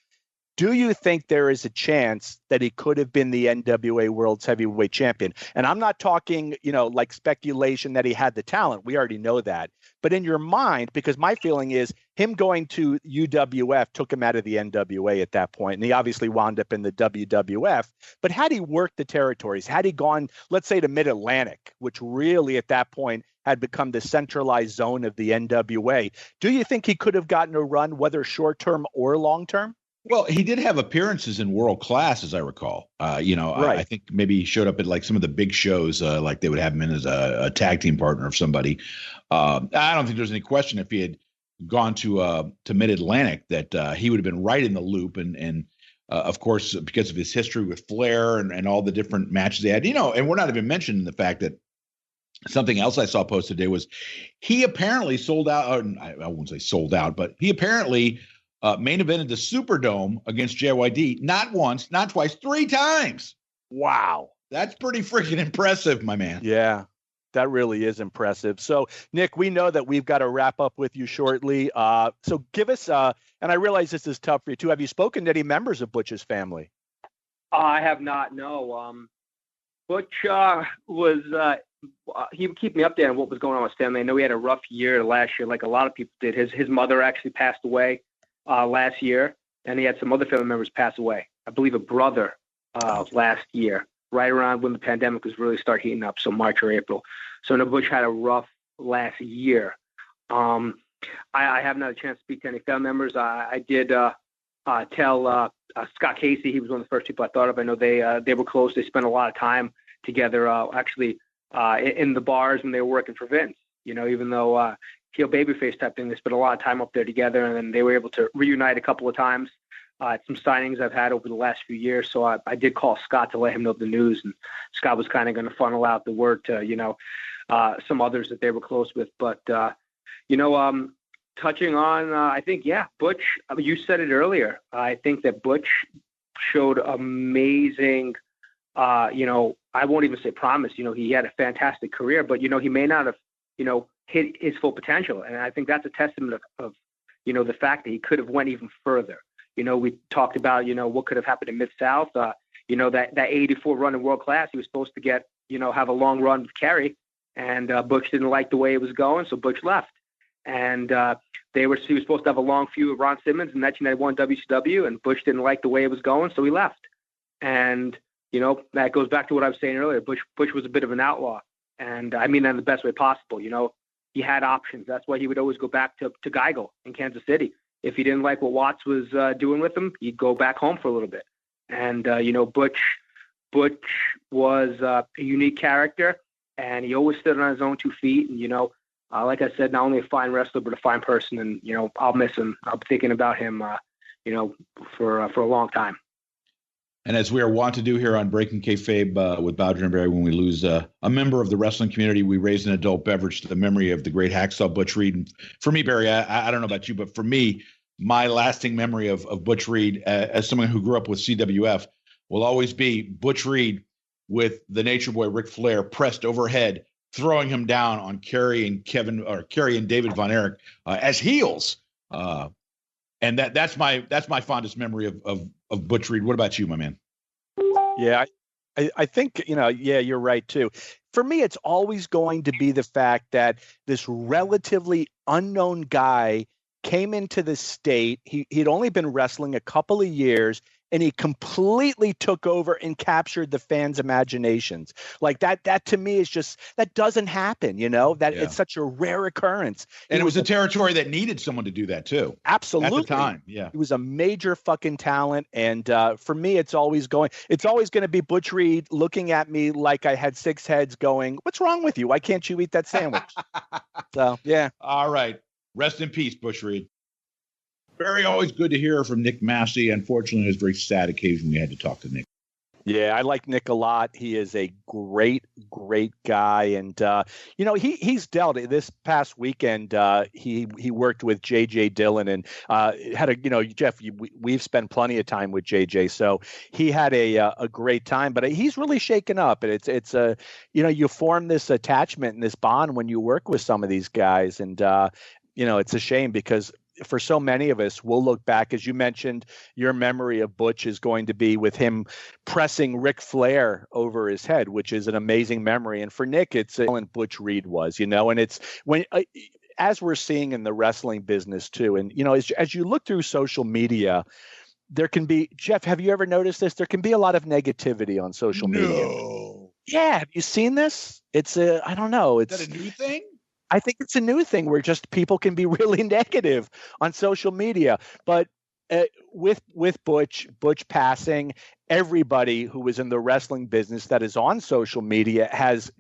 do you think there is a chance that he could have been the NWA World's Heavyweight Champion? And I'm not talking, like speculation that he had the talent. We already know that. But in your mind, because my feeling is him going to UWF took him out of the NWA at that point, and he obviously wound up in the WWF. But had he worked the territories, had he gone, let's say, to Mid-Atlantic, which really at that point had become the centralized zone of the NWA, do you think he could have gotten a run, whether short-term or long-term? Well, he did have appearances in World Class, as I recall. Right. I think maybe he showed up at like some of the big shows, like they would have him in as a tag team partner of somebody. I don't think there's any question if he had gone to Mid-Atlantic that he would have been right in the loop. And of course, because of his history with Flair and all the different matches they had, and we're not even mentioning the fact that something else I saw posted today was he apparently sold out. I won't say sold out, but he apparently main evented the Superdome against JYD, not once, not twice, 3 times. Wow. That's pretty freaking impressive, my man. Yeah, that really is impressive. So, Nick, we know that we've got to wrap up with you shortly. So give us, and I realize this is tough for you too. Have you spoken to any members of Butch's family? I have not, no. Butch was, he would keep me updated on what was going on with his family. I know he had a rough year last year, like a lot of people did. His mother actually passed away last year, and he had some other family members pass away. I believe a brother last year, right around when the pandemic was really start heating up, so March or April. So no, Butch had a rough last year. I haven't had a chance to speak to any family members. I did tell Scott Casey, he was one of the first people I thought of. I know they were close. They spent a lot of time together, actually in the bars when they were working for Vince. Even though heel babyface type thing, they spent a lot of time up there together, and then they were able to reunite a couple of times at some signings I've had over the last few years. So I did call Scott to let him know the news, and Scott was kind of going to funnel out the word to some others that they were close with. But touching on, I think, Butch. You said it earlier. I think that Butch showed amazing. I won't even say promise. He had a fantastic career, but he may not have hit his full potential. And I think that's a testament of the fact that he could have went even further. We talked about, what could have happened in Mid-South, that 84 run in World Class, he was supposed to get, have a long run with Kerry, and Butch didn't like the way it was going. So Butch left, and he was supposed to have a long feud with Ron Simmons in 1991 WCW, and Butch didn't like the way it was going. So he left. And, that goes back to what I was saying earlier. Butch was a bit of an outlaw. And I mean that in the best way possible. He had options. That's why he would always go back to Geigel in Kansas City. If he didn't like what Watts was doing with him, he'd go back home for a little bit. And, Butch was a unique character, and he always stood on his own 2 feet. And, like I said, not only a fine wrestler, but a fine person. And, I'll miss him. I'm thinking about him, for a long time. And as we are wont to do here on Breaking Kayfabe with Bowdren Barry, when we lose a member of the wrestling community, we raise an adult beverage to the memory of the great hacksaw Butch Reed. And for me, Barry, I don't know about you, but for me, my lasting memory of Butch Reed as someone who grew up with CWF will always be Butch Reed with the Nature Boy Ric Flair pressed overhead, throwing him down on Kerry and David Von Erich as heels. And that's my fondest memory of Butch Reed. What about you, my man? Yeah, I think, you're right too. For me, it's always going to be the fact that this relatively unknown guy came into the state. He'd only been wrestling a couple of years, and he completely took over and captured the fans' imaginations. Like that to me is just, that doesn't happen, It's such a rare occurrence. And it was a territory that needed someone to do that too. Absolutely. At the time, yeah. He was a major fucking talent. And for me, it's always going to be Butch Reed looking at me like I had 6 heads going, "What's wrong with you? Why can't you eat that sandwich?" So, yeah. All right. Rest in peace, Butch Reed. Very always good to hear from Nick Masci. Unfortunately, it was a very sad occasion we had to talk to Nick. Yeah, I like Nick a lot. He is a great, great guy, and he's dealt this past weekend. He worked with J.J. Dillon and had a Jeff. We've spent plenty of time with J.J., so he had a great time. But he's really shaken up, and it's you form this attachment and this bond when you work with some of these guys, and it's a shame because for so many of us, we'll look back, as you mentioned, your memory of Butch is going to be with him pressing Ric Flair over his head, which is an amazing memory. And for Nick, it's what Butch Reed was, and it's when, as we're seeing in the wrestling business too. And, as you look through social media, there can be, Jeff, have you ever noticed this? There can be a lot of negativity on social media. Yeah. Have you seen this? It's I don't know. Is that a new thing? I think it's a new thing where just people can be really negative on social media. But with Butch passing, everybody who was in the wrestling business that is on social media has,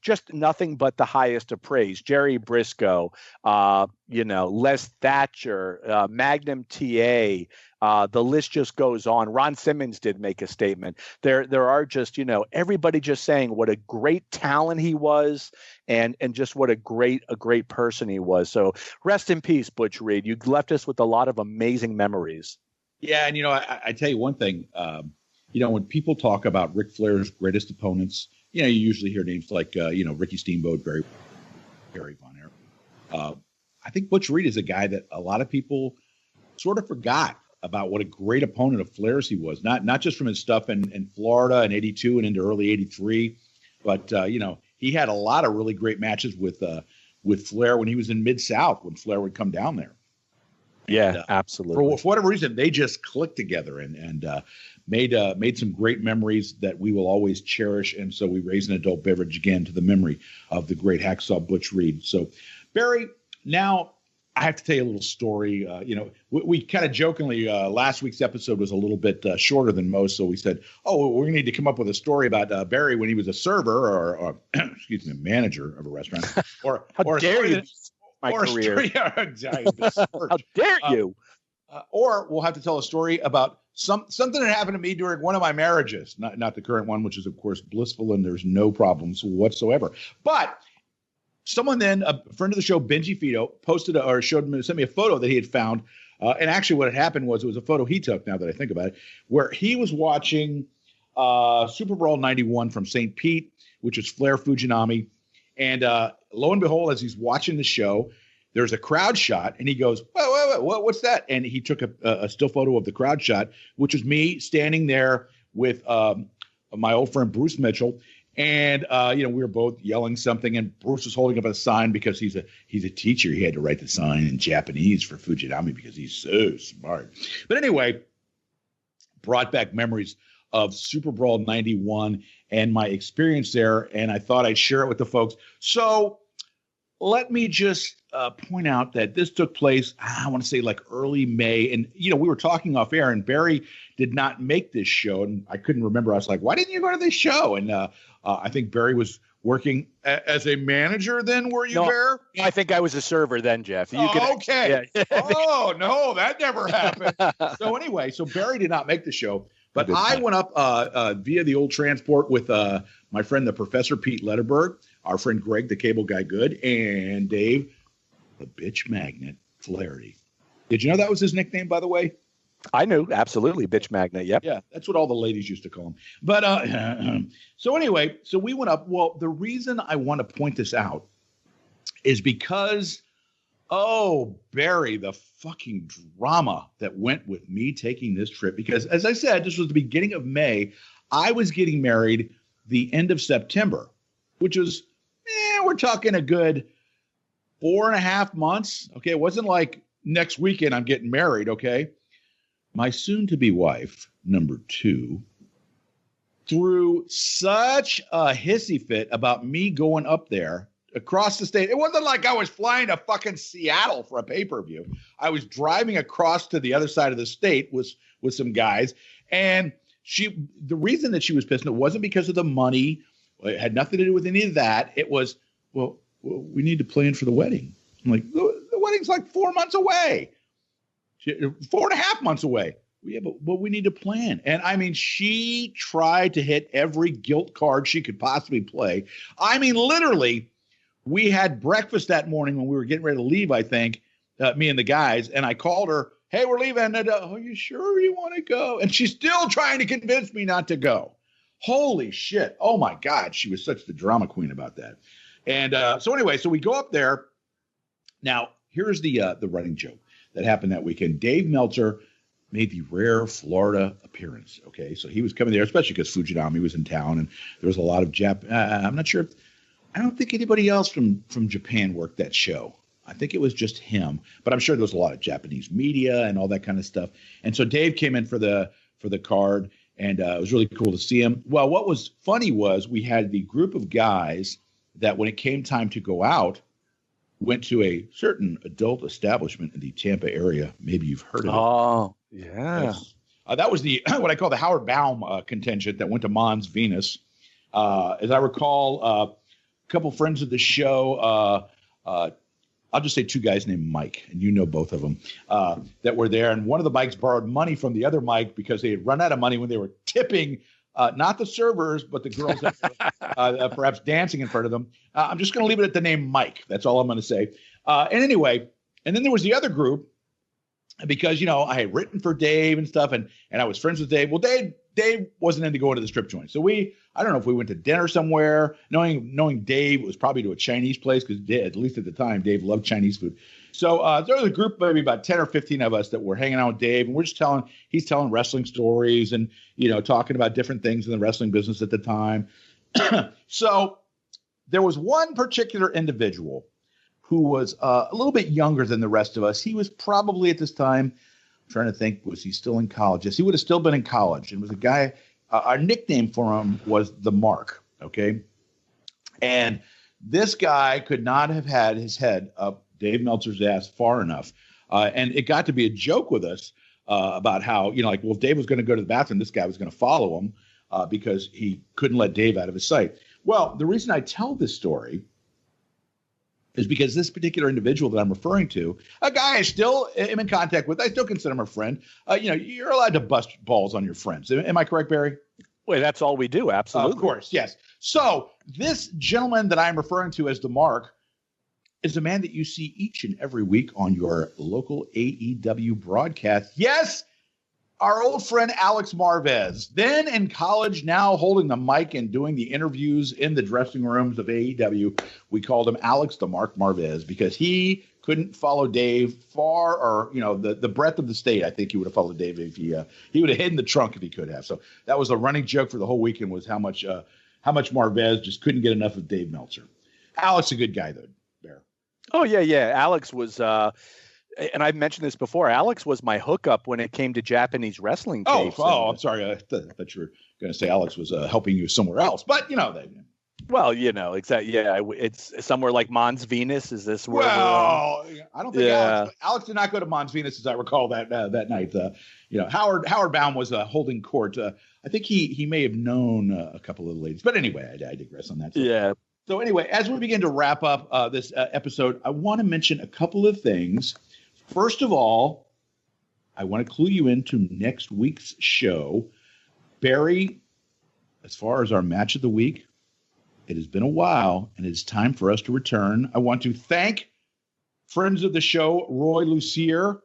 just nothing but the highest of praise. Jerry Briscoe, Les Thatcher, Magnum TA. The list just goes on. Ron Simmons did make a statement. There are just, everybody just saying what a great talent he was and just what a great person he was. So rest in peace, Butch Reed. You left us with a lot of amazing memories. Yeah. And, I tell you one thing, when people talk about Ric Flair's greatest opponents, you usually hear names like, Ricky Steamboat, Barry Von Erich. I think Butch Reed is a guy that a lot of people sort of forgot about what a great opponent of Flair's he was, not just from his stuff in Florida in 82 and into early 83, but, he had a lot of really great matches with Flair when he was in Mid-South, when Flair would come down there. Yeah, and, absolutely. For whatever reason, they just clicked together and made some great memories that we will always cherish. And so we raise an adult beverage again to the memory of the great hacksaw Butch Reed. So, Barry, now I have to tell you a little story. We kind of jokingly, last week's episode was a little bit shorter than most. So we said, we're going to need to come up with a story about Barry when he was a server or excuse me, manager of a restaurant. Or How dare you? My career. Exactly. How dare you? Or we'll have to tell a story about something that happened to me during one of my marriages, not the current one, which is, of course, blissful and there's no problems whatsoever. But someone then, a friend of the show, Benji Fido, sent me a photo that he had found. And actually what had happened was it was a photo he took, now that I think about it, where he was watching Super Bowl 91 from St. Pete, which is Flair Fujinami. And lo and behold, as he's watching the show, there's a crowd shot, and he goes, wait, what's that? And he took a still photo of the crowd shot, which was me standing there with my old friend Bruce Mitchell. And, we were both yelling something, and Bruce was holding up a sign because he's a teacher. He had to write the sign in Japanese for Fujinami because he's so smart. But anyway, brought back memories of Super Bowl 91 and my experience there, and I thought I'd share it with the folks. So let me just point out that this took place, I want to say like early May. And, we were talking off air, and Barry did not make this show. And I couldn't remember. I was like, why didn't you go to this show? And I think Barry was working as a manager then, were you, Bear? I think I was a server then, Jeff. Okay. Yeah. Oh, no, that never happened. So anyway, Barry did not make the show. But I went up via the old transport with my friend, the Professor Pete Letterberg, our friend Greg, the Cable Guy Good, and Dave, the Bitch Magnet Flaherty. Did you know that was his nickname, by the way? I knew, absolutely, Bitch Magnet. Yep. Yeah, that's what all the ladies used to call him. But so anyway, so we went up. Well, the reason I want to point this out is because, Barry, the fucking drama that went with me taking this trip. Because as I said, this was the beginning of May. I was getting married the end of September, which was, we're talking a good 4.5 months. Okay, it wasn't like next weekend I'm getting married, okay? My soon-to-be wife, number 2, threw such a hissy fit about me going up there across the state. It wasn't like I was flying to fucking Seattle for a pay-per-view. I was driving across to the other side of the state with some guys. And the reason that she was pissed, it wasn't because of the money. It had nothing to do with any of that. It was, well, we need to plan for the wedding. I'm like, the wedding's like 4 months away. 4.5 months away. Yeah, but we need to plan. And I mean, she tried to hit every guilt card she could possibly play. I mean, literally, we had breakfast that morning when we were getting ready to leave, I think, me and the guys. And I called her, hey, we're leaving. And, are you sure you want to go? And she's still trying to convince me not to go. Holy shit. Oh, my God. She was such the drama queen about that. And so anyway, so we go up there. Now, here's the running joke that happened that weekend. Dave Meltzer made the rare Florida appearance. Okay, so he was coming there, especially because Fujinami was in town, and there was a lot of I'm not sure. I don't think anybody else from Japan worked that show. I think it was just him, but I'm sure there was a lot of Japanese media and all that kind of stuff. And so Dave came in for the card, and it was really cool to see him. Well, what was funny was we had the group of guys that when it came time to go out, went to a certain adult establishment in the Tampa area. Maybe you've heard of it. Oh, yeah. That was the what I call the Howard Baum contingent that went to Mons Venus. As I recall, a couple friends of the show, I'll just say two guys named Mike, and you know both of them, that were there. And one of the Mikes borrowed money from the other Mike because they had run out of money when they were tipping not the servers, but the girls that were perhaps dancing in front of them. I'm just going to leave it at the name Mike. That's all I'm going to say. And anyway, and then there was the other group because, I had written for Dave and stuff, and I was friends with Dave. Well, Dave wasn't into going to the strip joint. So I don't know if we went to dinner somewhere, knowing Dave, it was probably to a Chinese place because at least at the time, Dave loved Chinese food. So there was a group, maybe about 10 or 15 of us that were hanging out with Dave, and we're just he's telling wrestling stories and, talking about different things in the wrestling business at the time. So there was one particular individual who was a little bit younger than the rest of us. He was probably at this time, I'm trying to think, was he still in college? Yes, he would have still been in college. And was a guy, our nickname for him was The Mark, okay? And this guy could not have had his head up Dave Meltzer's ass far enough. And it got to be a joke with us about how, if Dave was going to go to the bathroom, this guy was going to follow him because he couldn't let Dave out of his sight. Well, the reason I tell this story is because this particular individual that I'm referring to, a guy I still am in contact with, I still consider him a friend. You're allowed to bust balls on your friends. Am I correct, Barry? Well, that's all we do. Absolutely. Of course, yes. So this gentleman that I'm referring to as the Mark is a man that you see each and every week on your local AEW broadcast. Yes, our old friend Alex Marvez, then in college, now holding the mic and doing the interviews in the dressing rooms of AEW. We called him Alex the Mark Marvez because he couldn't follow Dave far, or the breadth of the state. I think he would have followed Dave if he would have hidden the trunk if he could have. So that was a running joke for the whole weekend, was how much Marvez just couldn't get enough of Dave Meltzer. Alex, a good guy though, Bear. Oh yeah. Alex was. And I've mentioned this before. Alex was my hookup when it came to Japanese wrestling. I'm sorry. I thought you were going to say Alex was helping you somewhere else, but Well, exactly. Yeah, it's somewhere like Mons Venus. Is this where? Well, I don't think Alex did not go to Mons Venus, as I recall that night. Howard Baum was holding court. I think he may have known a couple of the ladies, but anyway, I digress on that. Yeah. So anyway, as we begin to wrap up this episode, I want to mention a couple of things. First of all, I want to clue you into next week's show. Barry, as far as our match of the week, it has been a while, and it's time for us to return. I want to thank friends of the show, Roy Lucier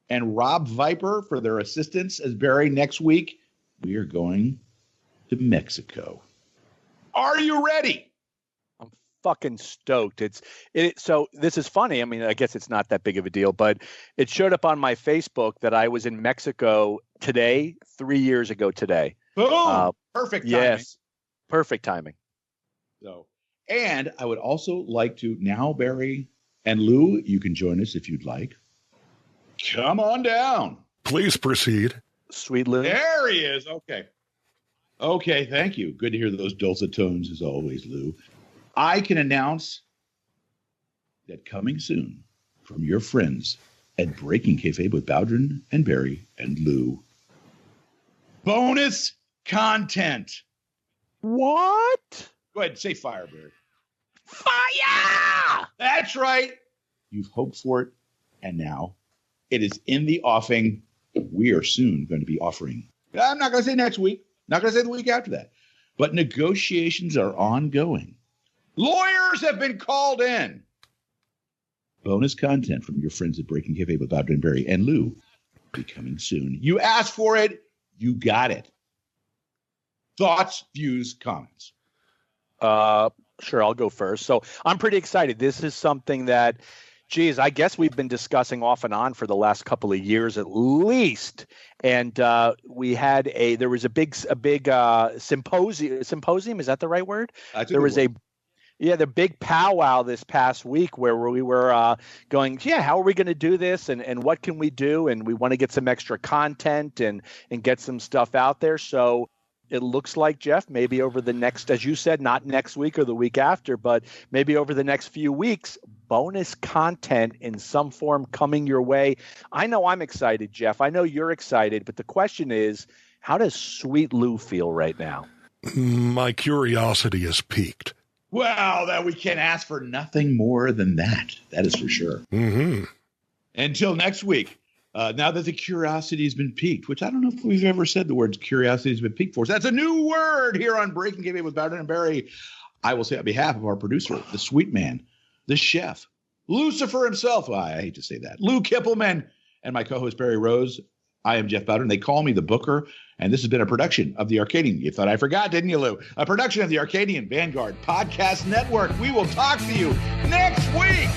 and Rob Viper, for their assistance. As Barry, next week, we are going to Mexico. Are you ready? Fucking stoked. So this is funny. I mean, I guess it's not that big of a deal, but it showed up on my Facebook that I was in Mexico today, 3 years ago today. Boom! Perfect timing. Yes, perfect timing. So, and I would also like to now, Barry and Lou, you can join us if you'd like. Come on down. Please proceed. Sweet Lou. There he is. Okay, thank you. Good to hear those dulcet tones as always, Lou. I can announce that coming soon from your friends at Breaking Kayfabe with Bowdren and Barry and Lou, bonus content. What? Go ahead, say fire, Barry. Fire! That's right. You've hoped for it, and now It is in the offing. We are soon going to be offering. I'm not going to say next week. Not going to say the week after that. But negotiations are ongoing. Lawyers have been called in. Bonus content from your friends at Breaking Kayfabe with Bowdren Barry and Lou be coming soon. You asked for it. You got it. Thoughts, views, comments. Sure, I'll go first. So I'm pretty excited. This is something that, geez, I guess we've been discussing off and on for the last couple of years at least. And there was a big symposium. Is that the right word? There was the big powwow this past week where we were going, how are we going to do this and what can we do? And we want to get some extra content and get some stuff out there. So it looks like, Jeff, maybe over the next, as you said, not next week or the week after, but maybe over the next few weeks, bonus content in some form coming your way. I know I'm excited, Jeff. I know you're excited, but the question is, how does Sweet Lou feel right now? My curiosity is piqued. Well, that we can ask for nothing more than that. That is for sure. Mm-hmm. Until next week. Now that the curiosity has been piqued, which I don't know if we've ever said the word curiosity has been piqued for us. That's a new word here on Breaking Kayfabe with Bowdren Barry. I will say on behalf of our producer, the sweet man, the chef, Lucifer himself. I hate to say that. Lou Kipilman and my co-host Barry Rose. I am Jeff Bowdren. They call me the Booker, and this has been a production of the Arcadian. You thought I forgot, didn't you, Lou? A production of the Arcadian Vanguard Podcast Network. We will talk to you next week.